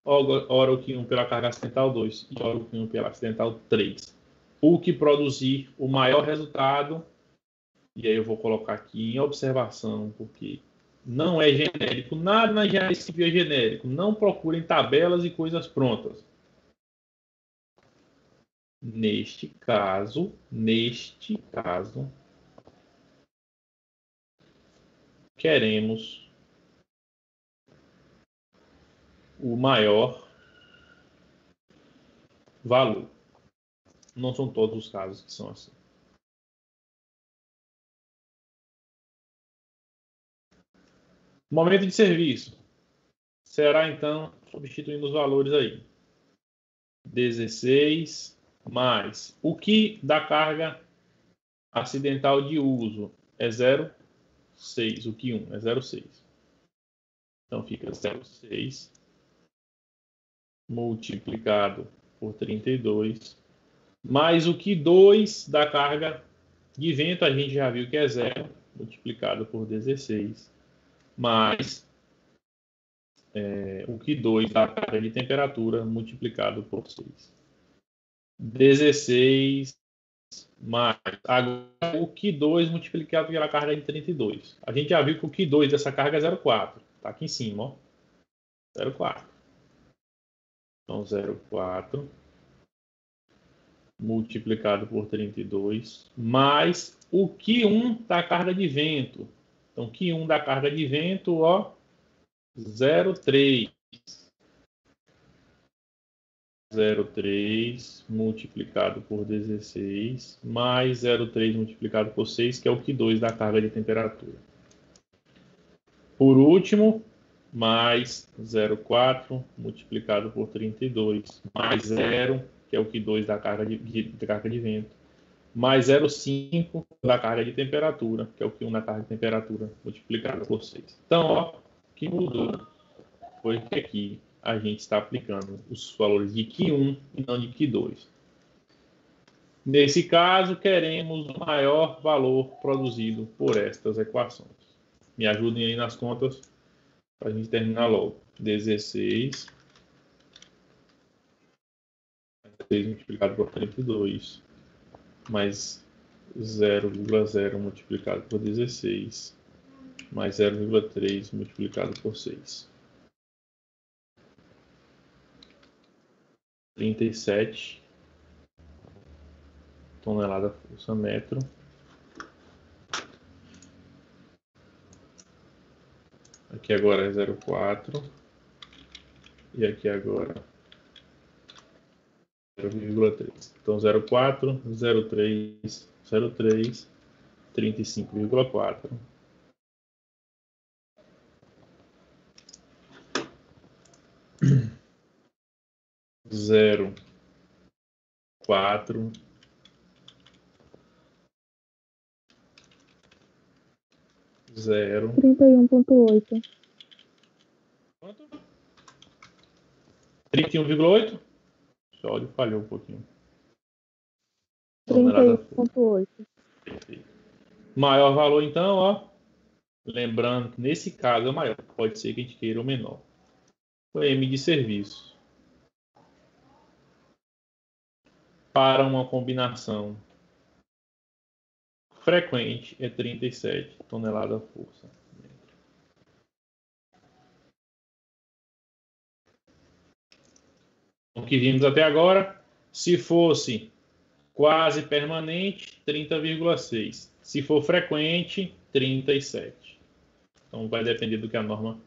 ora o Q1 pela carga acidental 2 e ora o Q1 pela acidental 3. O que produzir o maior resultado, e aí eu vou colocar aqui em observação, porque não é genérico, nada na engenharia civil é genérico. Não procurem tabelas e coisas prontas. Neste caso, queremos o maior valor. Não são todos os casos que são assim. Momento de serviço. Será, então, substituindo os valores aí. 16 mais o que da carga acidental de uso é 0,6. O Q1 é 0,6. Então, fica 0,6 multiplicado por 32, mais o Q2 da carga de vento, a gente já viu que é 0, multiplicado por 16, mais o Q2 da carga de temperatura, multiplicado por 6. 16 mais agora o Q2 multiplicado pela carga de 32. A gente já viu que o Q2 dessa carga é 0,4. Está aqui em cima, ó. 0,4. Então, 0,4 multiplicado por 32, mais o Q1 da carga de vento. Então, Q1 da carga de vento, ó, 0,3. 0,3 multiplicado por 16, mais 0,3 multiplicado por 6, que é o Q2 da carga de temperatura. Por último, mais 0,4 multiplicado por 32, mais 0, que é o Q2 da carga de vento, mais 0,5 da carga de temperatura, que é o Q1 da carga de temperatura, multiplicado por 6. Então, ó, o que mudou foi que aqui a gente está aplicando os valores de Q1 e não de Q2. Nesse caso, queremos o maior valor produzido por estas equações. Me ajudem aí nas contas para a gente terminar logo. 16 multiplicado por 32, mais 0,0 multiplicado por 16, mais 0,3 multiplicado por 6. 37 tonelada força metro. Aqui agora é 0,4 e aqui agora 0,3. Então 0,4, 0,3, 0,3, 35,4. 0,4, 0. 31,8. Quanto? 31,8? Só olho falhou um pouquinho. 31,8. Perfeito. Maior valor, então, ó. Lembrando que nesse caso é o maior. Pode ser que a gente queira o menor. O M de serviço. Para uma combinação frequente é 37 toneladas-força. O que vimos até agora, se fosse quase permanente, 30,6. Se for frequente, 37. Então vai depender do que a norma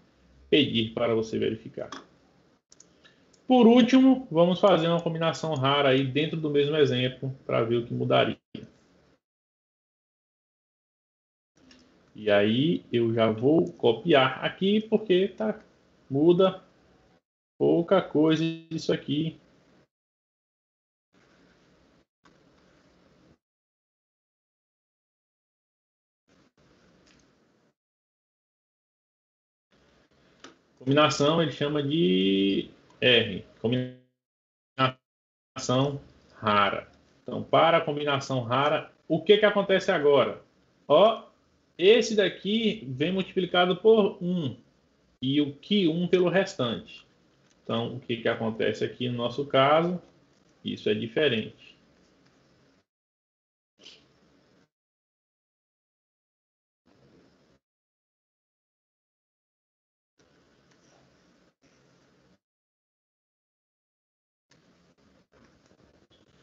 pedir para você verificar. Por último, vamos fazer uma combinação rara aí dentro do mesmo exemplo para ver o que mudaria. E aí eu já vou copiar aqui porque muda pouca coisa isso aqui. Combinação ele chama de R, combinação rara. Então, para a combinação rara, o que acontece agora? Ó, esse daqui vem multiplicado por 1 e o Q1 pelo restante. Então, o que acontece aqui no nosso caso? Isso é diferente.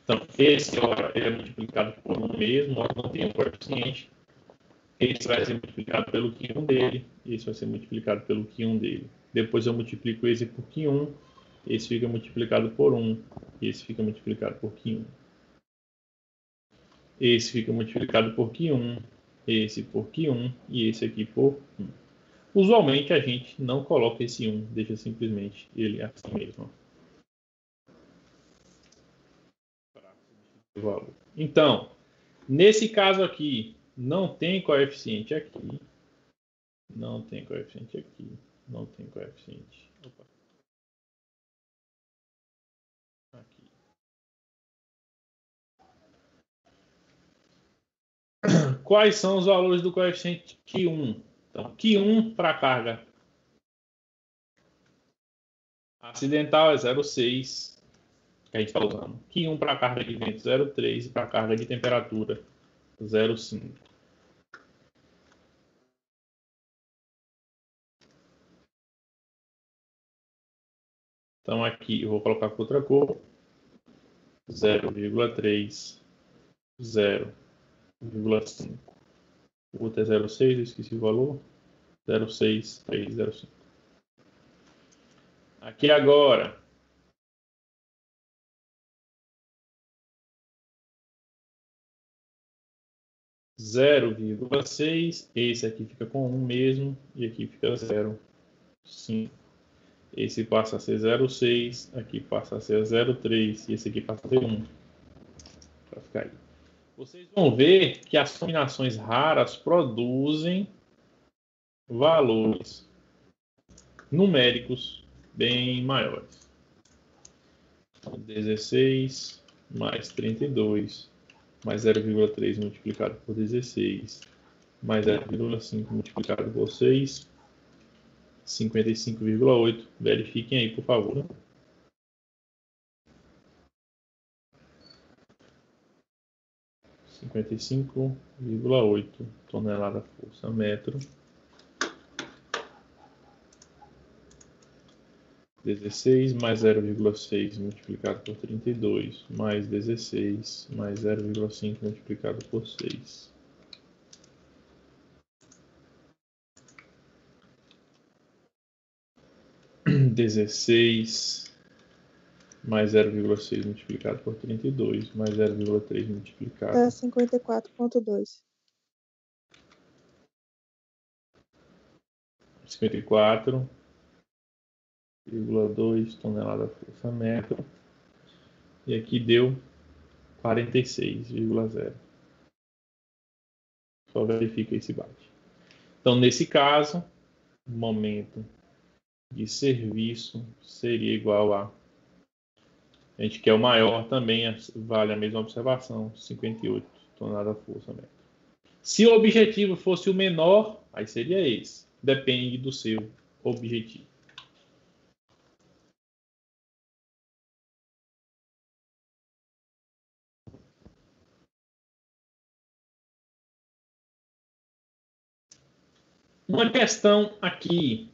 Então, esse ora, ele é multiplicado por 1 mesmo, ora não tem um coeficiente. Esse vai ser multiplicado pelo Q1 dele, esse vai ser multiplicado pelo Q1 dele. Depois eu multiplico esse por Q1, esse fica multiplicado por 1, esse fica multiplicado por Q1. Esse fica multiplicado por Q1, esse por Q1 e esse aqui por 1. Usualmente a gente não coloca esse 1, deixa simplesmente ele assim mesmo. Então, nesse caso aqui, não tem coeficiente aqui, não tem coeficiente aqui, não tem coeficiente. Opa. Aqui. Quais são os valores do coeficiente Q1? Então, Q1 para a carga acidental é 0,6, que a gente está usando. Q1 para a carga de vento 0,3 e para a carga de temperatura 0,5. Então, aqui eu vou colocar com outra cor. 0,3, 0,5. O outro é 0,6, eu esqueci o valor. 0,6, 3, 0,5. Aqui agora. Zero vírgula 6, esse aqui fica com 1 mesmo, e aqui fica 0,5. Esse passa a ser 0,6, aqui passa a ser 0,3, e esse aqui passa a ser 1. Para ficar aí. Vocês vão ver que as combinações raras produzem valores numéricos bem maiores. 16 mais 32 mais 0,3 multiplicado por 16 mais 0,5 multiplicado por 6, 55,8. Verifiquem aí, por favor. Cinquenta e 55,8 tonelada-força metro. 16 mais 0,6 multiplicado por 32 mais 16 mais 0,5 multiplicado por 6. Dezesseis mais 0,6 multiplicado por 32 mais 0,3 multiplicado. É 54,2. 54,2 tonelada-força metro. E aqui deu 46,0. Só verifica esse bate. Então, nesse caso, o momento de serviço seria igual a gente quer o maior também, vale a mesma observação, 58 toneladas-força metro. Se o objetivo fosse o menor, aí seria esse. Depende do seu objetivo. Uma questão aqui.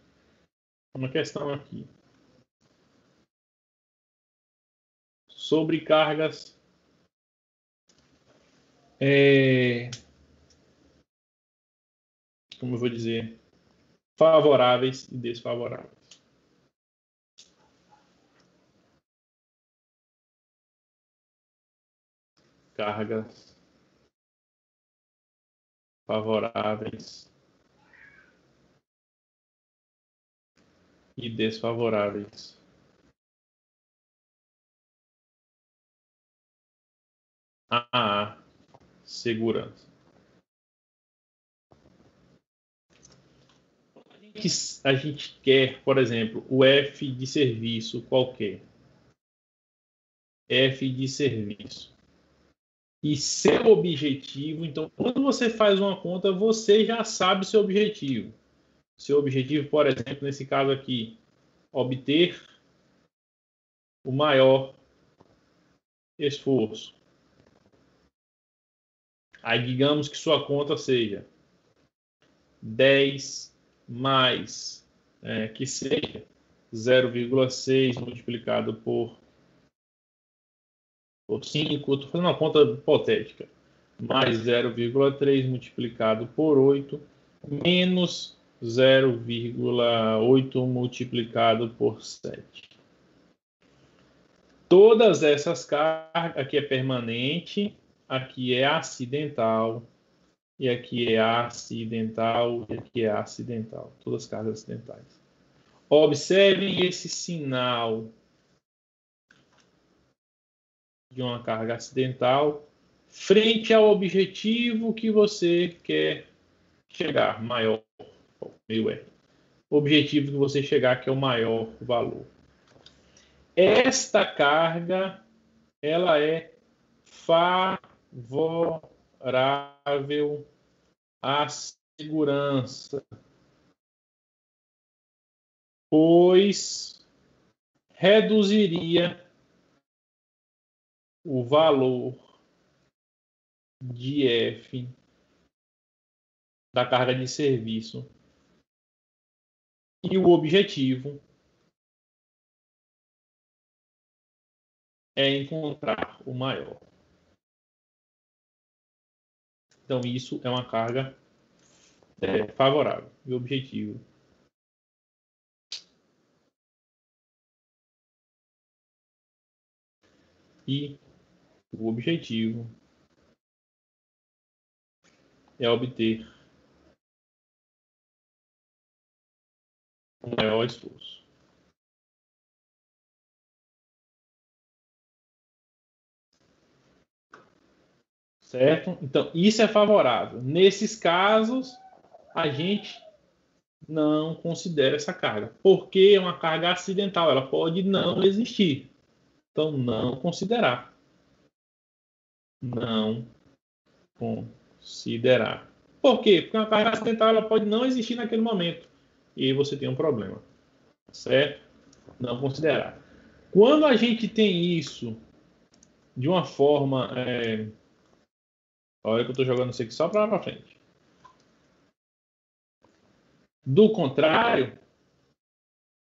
Sobre cargas como eu vou dizer, favoráveis e desfavoráveis. Cargas favoráveis e desfavoráveis. A segurança. A gente quer, por exemplo, o F de serviço qualquer. F de serviço. E seu objetivo, então, quando você faz uma conta, você já sabe seu objetivo. Seu objetivo, por exemplo, nesse caso aqui, obter o maior esforço. Aí, digamos que sua conta seja 10 mais, que seja 0,6 multiplicado por 5, estou fazendo uma conta hipotética, mais 0,3 multiplicado por 8, menos 0,8 multiplicado por 7. Todas essas cargas, aqui é permanente, aqui é acidental, e aqui é acidental, e aqui é acidental. Todas as cargas acidentais. Observem esse sinal de uma carga acidental frente ao objetivo que você quer chegar, maior, meio R. O objetivo que você chegar, que é o maior valor. Esta carga, ela é favorável à segurança, pois reduziria o valor de F da carga de serviço e o objetivo é encontrar o maior. Então, isso é uma carga favorável e objetivo. E o objetivo é obter o maior esforço. Certo? Então, isso é favorável. Nesses casos, a gente não considera essa carga, porque é uma carga acidental, ela pode não existir. Então, não considerar. Não considerar. Por quê? Porque uma carga acidental ela pode não existir naquele momento. E aí você tem um problema. Certo? Não considerar. Quando a gente tem isso de uma forma... Olha que eu estou jogando isso aqui só para frente. Do contrário,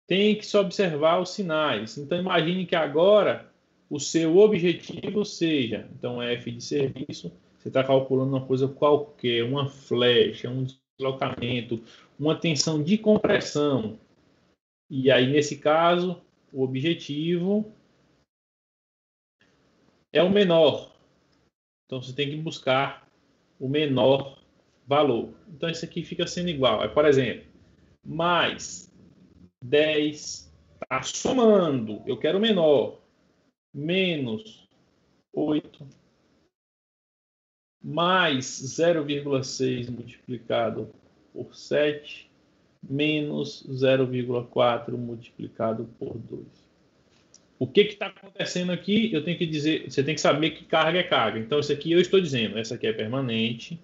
tem que se observar os sinais. Então, imagine que agora o seu objetivo seja, então, F de serviço, você está calculando uma coisa qualquer, uma flecha, um deslocamento, uma tensão de compressão. E aí, nesse caso, o objetivo é o menor. Então, você tem que buscar o menor valor. Então, isso aqui fica sendo igual. Por exemplo, mais 10, está somando, eu quero o menor, menos 8, mais 0,6 multiplicado por 7, menos 0,4 multiplicado por 2. O que está acontecendo aqui? Eu tenho que dizer, você tem que saber que carga é carga. Então, isso aqui eu estou dizendo, essa aqui é permanente,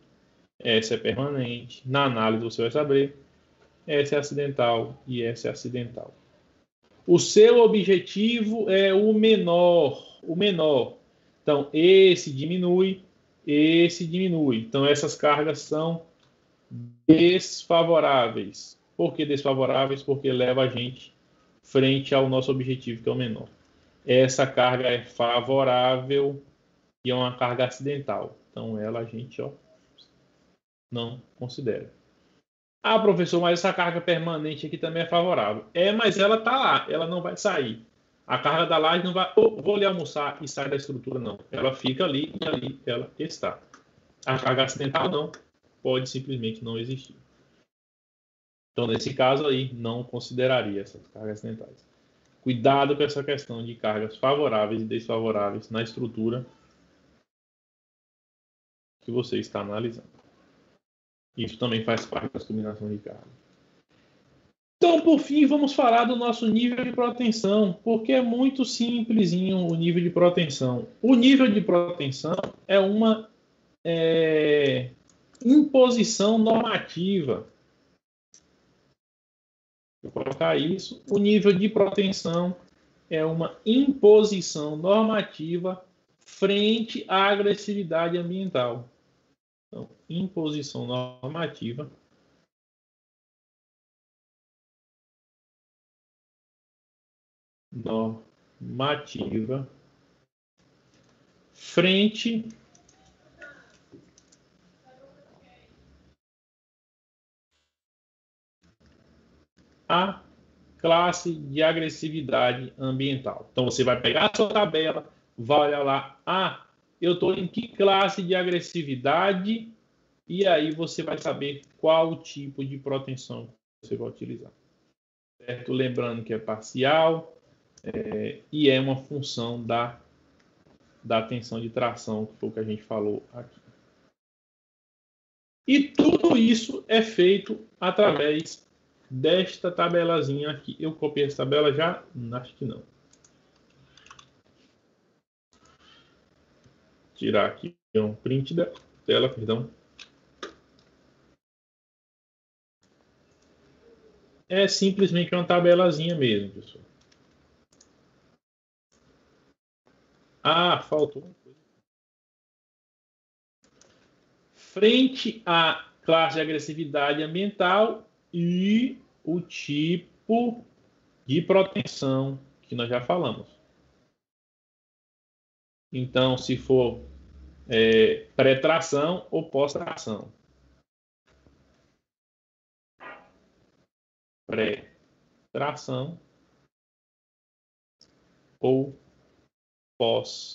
essa é permanente. Na análise você vai saber, essa é acidental e essa é acidental. O seu objetivo é o menor, o menor. Então, esse diminui, esse diminui. Então, essas cargas são desfavoráveis. Por que desfavoráveis? Porque leva a gente frente ao nosso objetivo, que é o menor. Essa carga é favorável e é uma carga acidental. Então, ela a gente não considera. Ah, professor, mas essa carga permanente aqui também é favorável. É, mas ela está lá, ela não vai sair. A carga da laje não vai, vou ali almoçar e sai da estrutura, não. Ela fica ali e ali ela está. A carga acidental não, pode simplesmente não existir. Então, nesse caso aí, não consideraria essas cargas acidentais. Cuidado com essa questão de cargas favoráveis e desfavoráveis na estrutura que você está analisando. Isso também faz parte das combinações de carga. Então, por fim, vamos falar do nosso nível de protensão, porque é muito simplesinho o nível de protensão. O nível de protensão é uma imposição normativa. Vou colocar isso. O nível de protensão é uma imposição normativa frente à agressividade ambiental. Então, imposição normativa frente à classe de agressividade ambiental. Então, você vai pegar a sua tabela, vai olhar lá, eu estou em que classe de agressividade, e aí você vai saber qual tipo de proteção você vai utilizar. Certo? Lembrando que é parcial e é uma função da tensão de tração, que foi o que a gente falou aqui. E tudo isso é feito através desta tabelazinha aqui. Eu copiei essa tabela já? Acho que não. Tirar aqui um print da tela, perdão. É simplesmente uma tabelazinha mesmo, pessoal. Faltou uma coisa. Frente à classe de agressividade ambiental e o tipo de proteção que nós já falamos. Então, se for pré-tração ou pós-tração. Pré-tração ou pós-tração.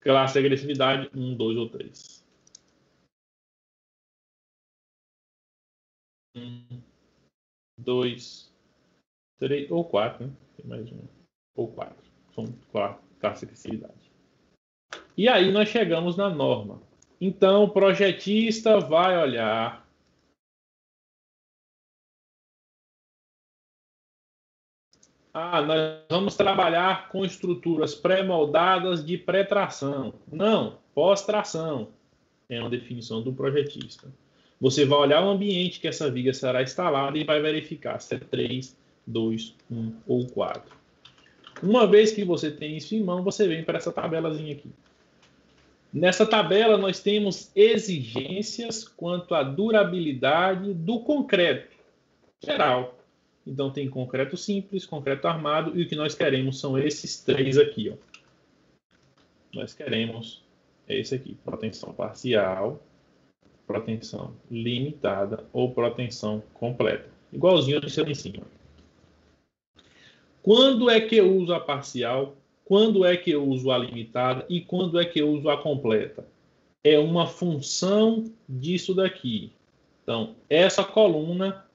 Classe de agressividade 1, 2 ou 3. 1, 2, 3 ou 4, né? Tem mais um. Ou 4. São 4 classes de agressividade. E aí nós chegamos na norma. Então, o projetista vai olhar nós vamos trabalhar com estruturas pré-moldadas de pré-tração. Não, pós-tração. É uma definição do projetista. Você vai olhar o ambiente que essa viga será instalada e vai verificar se é 3, 2, 1 ou 4. Uma vez que você tem isso em mão, você vem para essa tabelazinha aqui. Nessa tabela, nós temos exigências quanto à durabilidade do concreto geral. Então, tem concreto simples, concreto armado, e o que nós queremos são esses 3 aqui. Ó. Nós queremos esse aqui, proteção parcial, proteção limitada ou proteção completa. Igualzinho ao seu em cima. Quando é que eu uso a parcial? Quando é que eu uso a limitada? E quando é que eu uso a completa? É uma função disso daqui. Então, esta coluna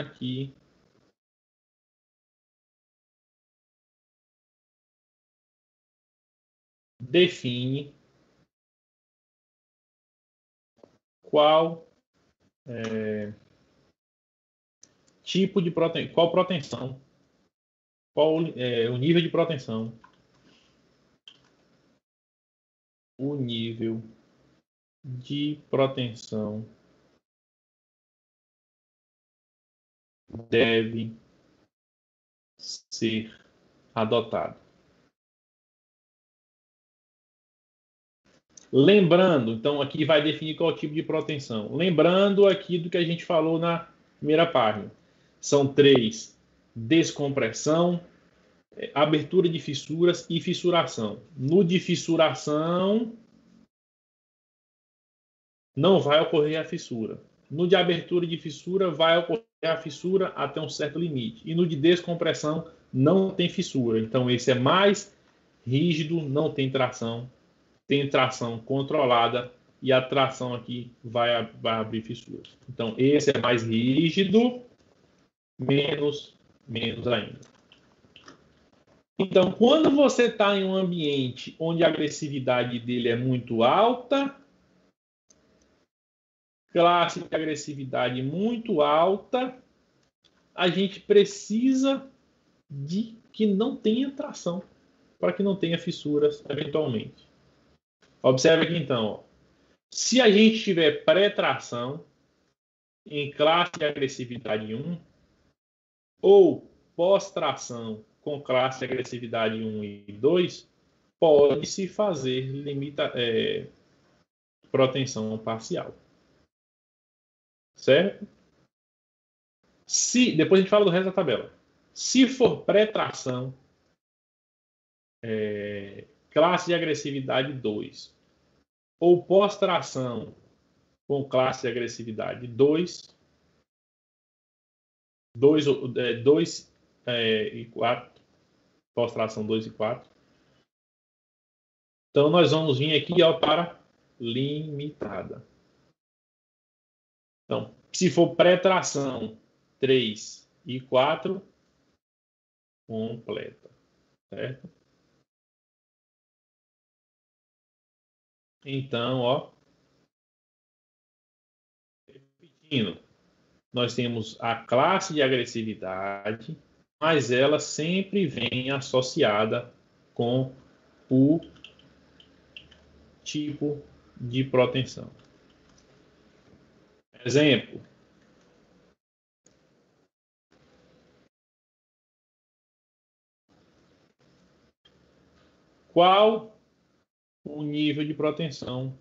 aqui define qual tipo de proteção, qual proteção, qual o nível de proteção o nível de proteção deve ser adotado. Lembrando, então aqui vai definir qual tipo de proteção. Lembrando aqui do que a gente falou na primeira página. São 3: descompressão, abertura de fissuras e fissuração. No de fissuração, não vai ocorrer a fissura. No de abertura de fissura, vai ocorrer a fissura até um certo limite. E no de descompressão, não tem fissura. Então, esse é mais rígido, não tem tração. Tem tração controlada e a tração aqui vai abrir fissuras. Então, esse é mais rígido, menos ainda. Então, quando você está em um ambiente onde a agressividade dele é muito alta, classe de agressividade muito alta, a gente precisa de que não tenha tração, para que não tenha fissuras eventualmente. Observe aqui então, ó. Se a gente tiver pré-tração em classe de agressividade 1 ou pós-tração com classe de agressividade 1 e 2, pode-se fazer proteção parcial. Certo? Depois a gente fala do resto da tabela. Se for pré-tração, classe de agressividade 2 ou pós-tração com classe de agressividade 2 e 4, pós-tração 2 e 4. Então, nós vamos vir aqui para limitada. Então, se for pré-tração 3 e 4, completa. Certo? Então, ó, repetindo, nós temos a classe de agressividade, mas ela sempre vem associada com o tipo de proteção. Exemplo. Qual o nível de proteção?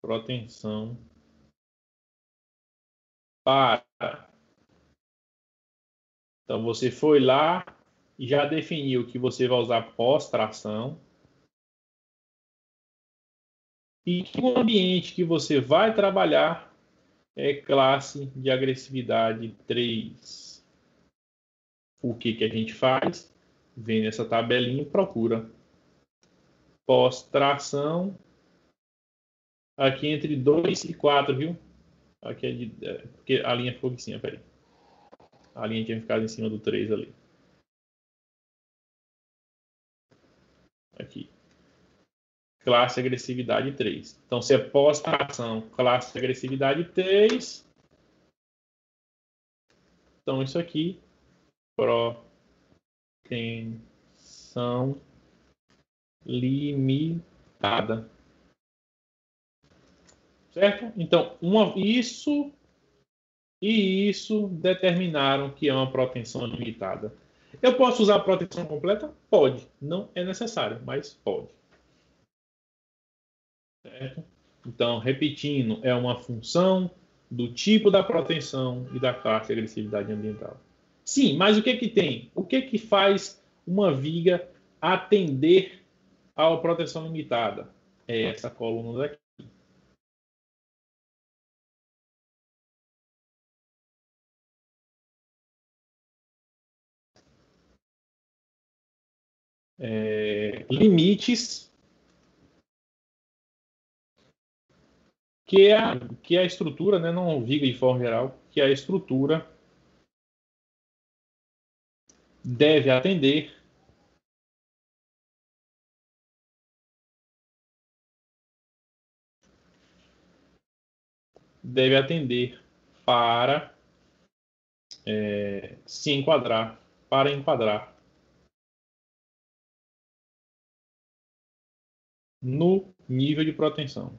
Proteção para. Então, você foi lá e já definiu que você vai usar pós-tração. E que o ambiente que você vai trabalhar é classe de agressividade 3. O que a gente faz? Vem nessa tabelinha e procura pós-tração aqui entre 2 e 4, viu? Aqui porque a linha ficou aqui em cima, peraí. A linha tinha ficado em cima do 3 ali. Aqui. Classe de agressividade 3. Então, se é pós-tração, classe de agressividade 3. Então, isso aqui, proteção limitada. Certo? Então, isso determinaram que é uma proteção limitada. Eu posso usar a proteção completa? Pode. Não é necessário, mas pode. Certo? Então, repetindo, é uma função do tipo da proteção e da classe de agressividade ambiental. Sim, mas o que tem? O que faz uma viga atender à proteção limitada? É essa coluna daqui. Limites, que é a estrutura, né, não viga de forma geral, que a estrutura deve atender para se enquadrar, para enquadrar no nível de proteção.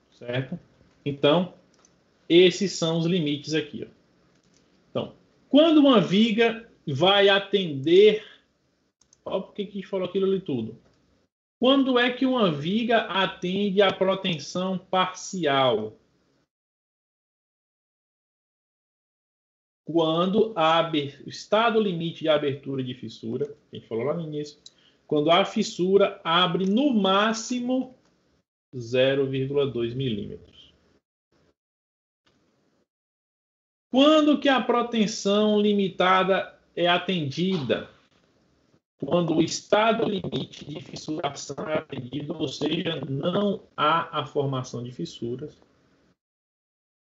Certo? Então, esses são os limites aqui. Ó. Então, quando uma viga vai atender... Olha por que a gente falou aquilo ali tudo. Quando é que uma viga atende à proteção parcial? Quando o estado limite de abertura de fissura, a gente falou lá no início, quando a fissura abre no máximo 0,2 milímetros. Quando que a proteção limitada é atendida? Quando o estado limite de fissuração é atendido, ou seja, não há a formação de fissuras.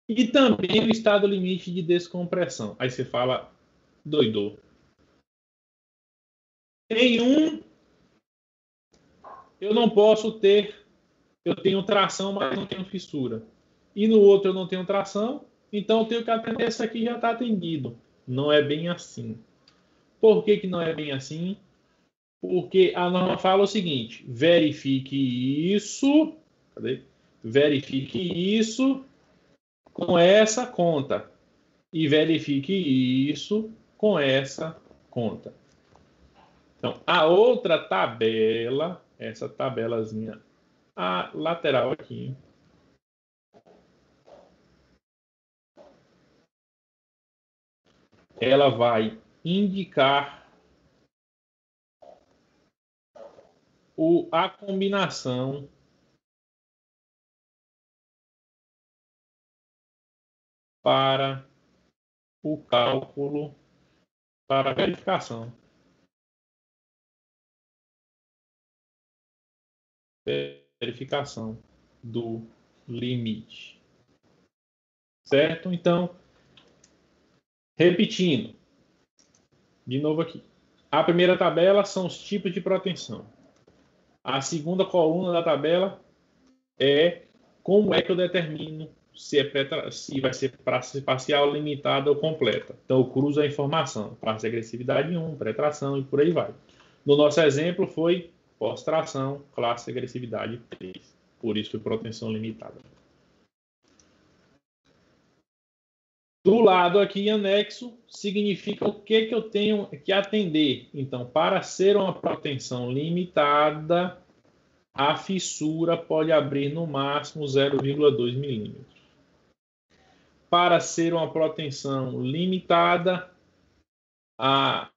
E também o estado limite de descompressão. Aí você fala, doidou. Em um, eu não posso ter, eu tenho tração, mas não tenho fissura. E no outro eu não tenho tração, então eu tenho que atender, essa aqui já está atendido. Não é bem assim. Por que não é bem assim? Porque a norma fala o seguinte, verifique isso, cadê? Verifique isso com essa conta e verifique isso com essa conta. Então, a outra tabela, essa tabelazinha, a lateral aqui, ela vai indicar a combinação para o cálculo, para a verificação. Verificação do limite. Certo? Então, repetindo, de novo aqui. A primeira tabela são os tipos de proteção. A segunda coluna da tabela é como é que eu determino se vai ser praça parcial, limitada ou completa. Então, eu cruzo a informação. Praça de agressividade 1, pré-tração e por aí vai. No nosso exemplo foi pós-tração, classe de agressividade 3. Por isso foi proteção limitada. Do lado aqui, anexo, significa o que eu tenho que atender. Então, para ser uma proteção limitada, a fissura pode abrir no máximo 0,2 milímetros. Para ser uma proteção limitada, a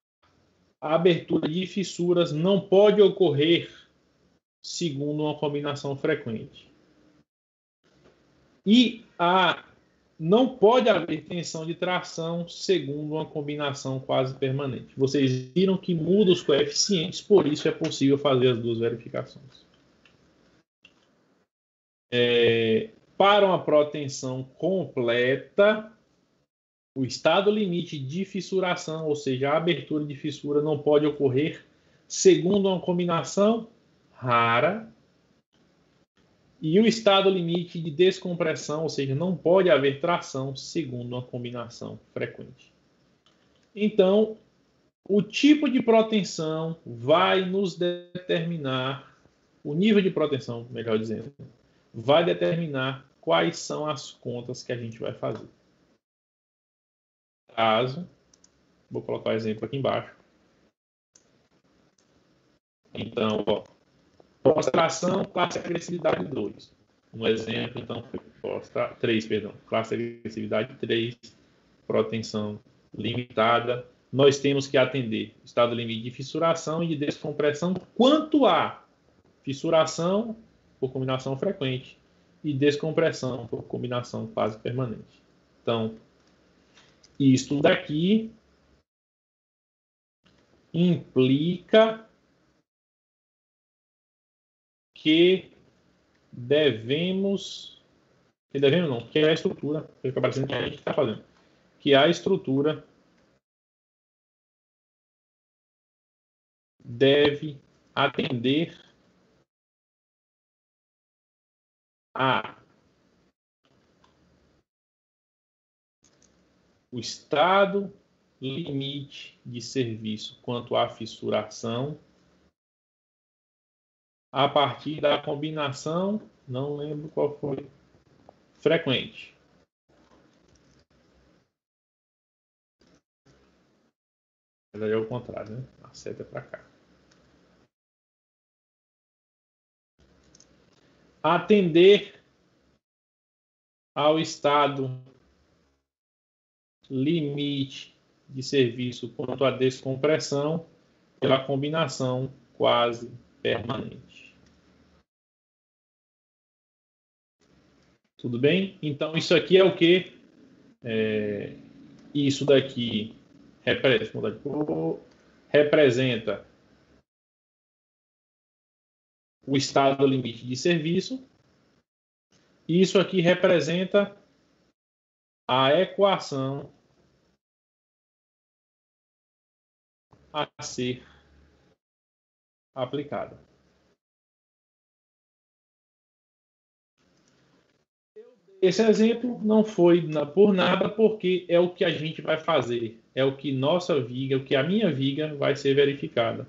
abertura de fissuras não pode ocorrer segundo uma combinação frequente. E não pode haver tensão de tração segundo uma combinação quase permanente. Vocês viram que muda os coeficientes, por isso é possível fazer as duas verificações. Para uma proteção completa, o estado limite de fissuração, ou seja, a abertura de fissura, não pode ocorrer segundo uma combinação rara. E o estado limite de descompressão, ou seja, não pode haver tração segundo uma combinação frequente. Então, o tipo de proteção vai nos determinar, o nível de proteção, melhor dizendo, vai determinar quais são as contas que a gente vai fazer. Caso, vou colocar o exemplo aqui embaixo. Então, pós-tração, classe de agressividade 2. Um exemplo, então, foi 3, perdão. Classe de agressividade 3, proteção limitada. Nós temos que atender o estado limite de fissuração e de descompressão quanto a fissuração por combinação frequente e descompressão por combinação quase permanente. Então, isto daqui implica que que a estrutura, fica parecendo que a gente está fazendo, que a estrutura deve atender a o estado limite de serviço quanto à fissuração a partir da combinação, não lembro qual foi, frequente. Na verdade é o contrário, né? A seta é para cá. Atender ao estado limite de serviço quanto à descompressão pela combinação quase permanente. Tudo bem? Então, isso aqui é o que? Isso daqui representa o estado limite de serviço. Isso aqui representa a equação a ser aplicada. Esse exemplo não foi por nada, porque é o que a gente vai fazer. É o que nossa viga, o que a minha viga vai ser verificada.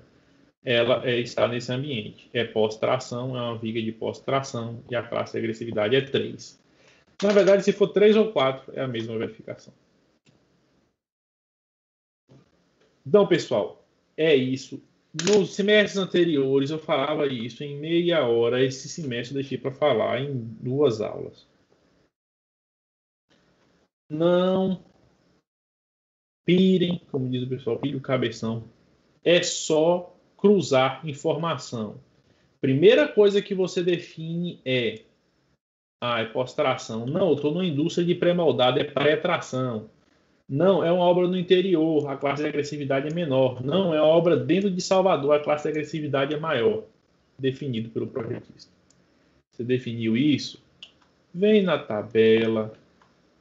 Ela está nesse ambiente. É pós-tração, é uma viga de pós-tração, e a classe de agressividade é 3. Na verdade, se for 3 ou 4, é a mesma verificação. Então, pessoal, é isso. Nos semestres anteriores, eu falava isso em meia hora. Esse semestre eu deixei para falar em 2 aulas. Não pirem, como diz o pessoal, pire o cabeção. É só cruzar informação. Primeira coisa que você define é pós-tração. Não, eu estou numa indústria de pré-moldado, é pré-tração. Não, é uma obra no interior, a classe de agressividade é menor. Não, é uma obra dentro de Salvador, a classe de agressividade é maior. Definido pelo projetista. Você definiu isso? Vem na tabela,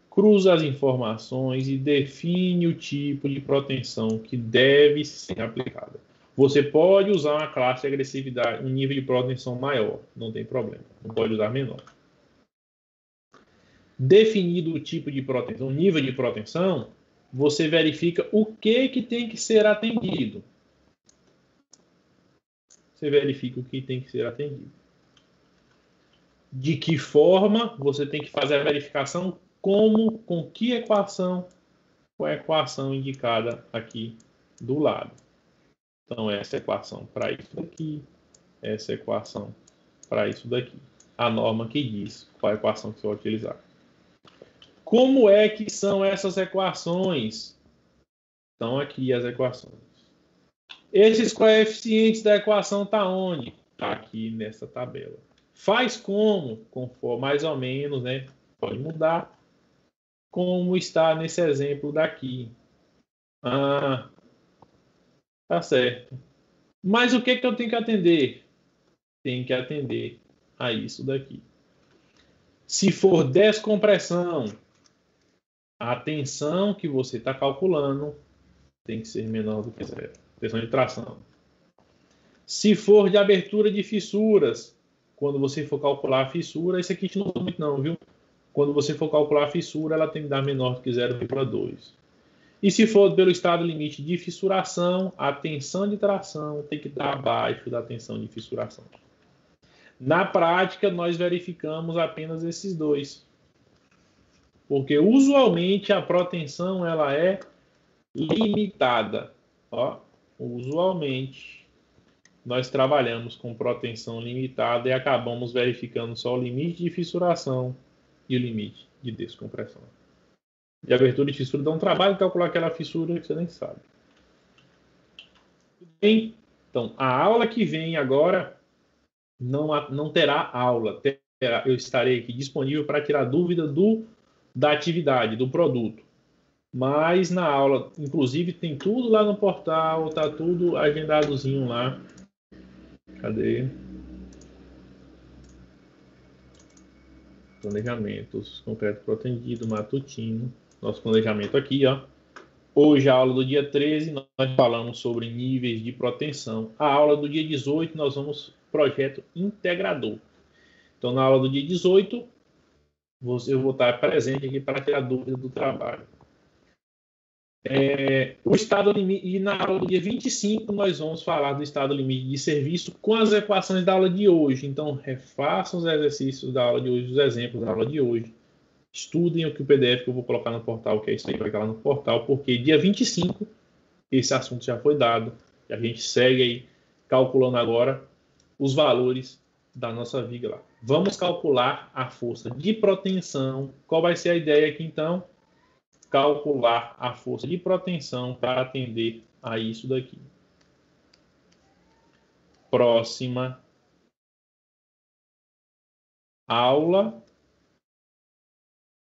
cruza as informações e define o tipo de proteção que deve ser aplicada. Você pode usar uma classe de agressividade, um nível de proteção maior, não tem problema. Não pode usar menor. Definido o tipo de proteção, o nível de proteção, você verifica o que tem que ser atendido. Você verifica o que tem que ser atendido. De que forma você tem que fazer a verificação, como, com que equação, com a equação indicada aqui do lado. Então, essa equação para isso daqui, essa equação para isso daqui. A norma que diz qual a equação que você vai utilizar. Como é que são essas equações? Estão aqui as equações. Esses coeficientes da equação estão onde? Está aqui nessa tabela. Faz como? Conforme mais ou menos, né? Pode mudar. Como está nesse exemplo daqui. Tá certo. Mas o que eu tenho que atender? Tem que atender a isso daqui. Se for descompressão, a tensão que você está calculando tem que ser menor do que 0. Tensão de tração. Se for de abertura de fissuras, quando você for calcular a fissura, isso aqui não é muito não, viu? Quando você for calcular a fissura, ela tem que dar menor do que 0,2. E se for pelo estado limite de fissuração, a tensão de tração tem que dar abaixo da tensão de fissuração. Na prática, nós verificamos apenas esses dois. Porque usualmente a protensão ela é limitada. Usualmente nós trabalhamos com protensão limitada e acabamos verificando só o limite de fissuração e o limite de descompressão. De abertura de fissura dá um trabalho de calcular aquela fissura que você nem sabe. Bem, então, a aula que vem agora não terá aula. Eu estarei aqui disponível para tirar dúvida da atividade, do produto. Mas na aula, inclusive, tem tudo lá no portal, tá tudo agendadozinho lá. Cadê? Planejamentos, concreto protendido, matutino. Nosso planejamento aqui, ó. Hoje, a aula do dia 13, nós falamos sobre níveis de proteção. A aula do dia 18, nós vamos projeto integrador. Então, na aula do dia 18, eu vou estar presente aqui para tirar dúvida do trabalho. O estado limite, e na aula do dia 25 nós vamos falar do estado limite de serviço com as equações da aula de hoje. Então, refaçam os exercícios da aula de hoje, os exemplos da aula de hoje. Estudem o que o PDF que eu vou colocar no portal, que é isso aí, vai estar lá no portal, porque dia 25 esse assunto já foi dado e a gente segue aí calculando agora os valores da nossa viga lá. Vamos calcular a força de proteção. Qual vai ser a ideia aqui, então? Calcular a força de proteção para atender a isso daqui. Próxima aula,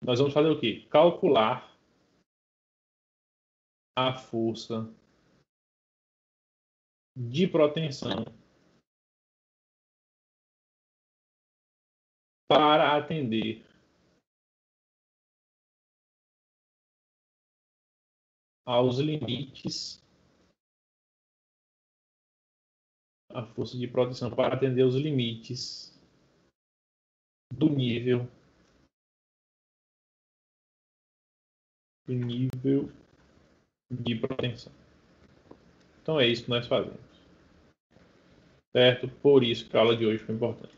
nós vamos fazer o quê? Calcular a força de proteção para atender aos limites, a força de proteção para atender os limites do nível de proteção. Então é isso que nós fazemos. Certo? Por isso que a aula de hoje foi importante.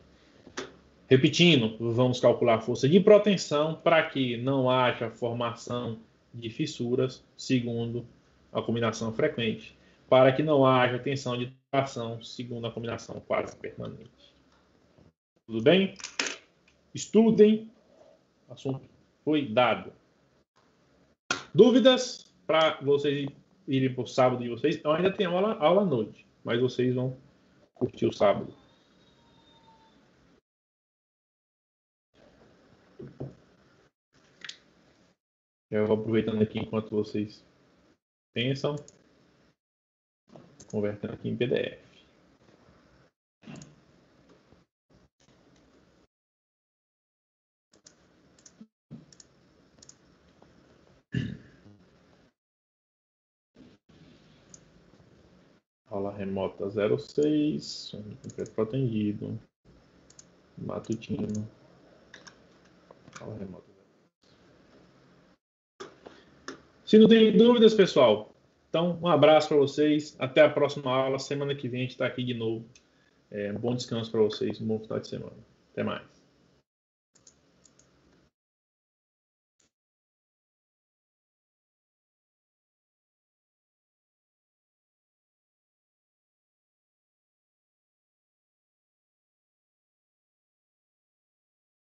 Repetindo, vamos calcular a força de proteção para que não haja formação de fissuras, segundo a combinação frequente, para que não haja tensão de tração, segundo a combinação quase permanente. Tudo bem? Estudem. O assunto foi dado. Dúvidas para vocês irem para o sábado de vocês? Eu ainda tenho aula à noite, mas vocês vão curtir o sábado. Eu vou aproveitando aqui enquanto vocês pensam, convertendo aqui em PDF. Aula remota 06, concreto protendido, matutino. Aula remota 06. Se não tem dúvidas, pessoal, então um abraço para vocês. Até a próxima aula. Semana que vem a gente está aqui de novo. Um bom descanso para vocês. Um bom final de semana. Até mais.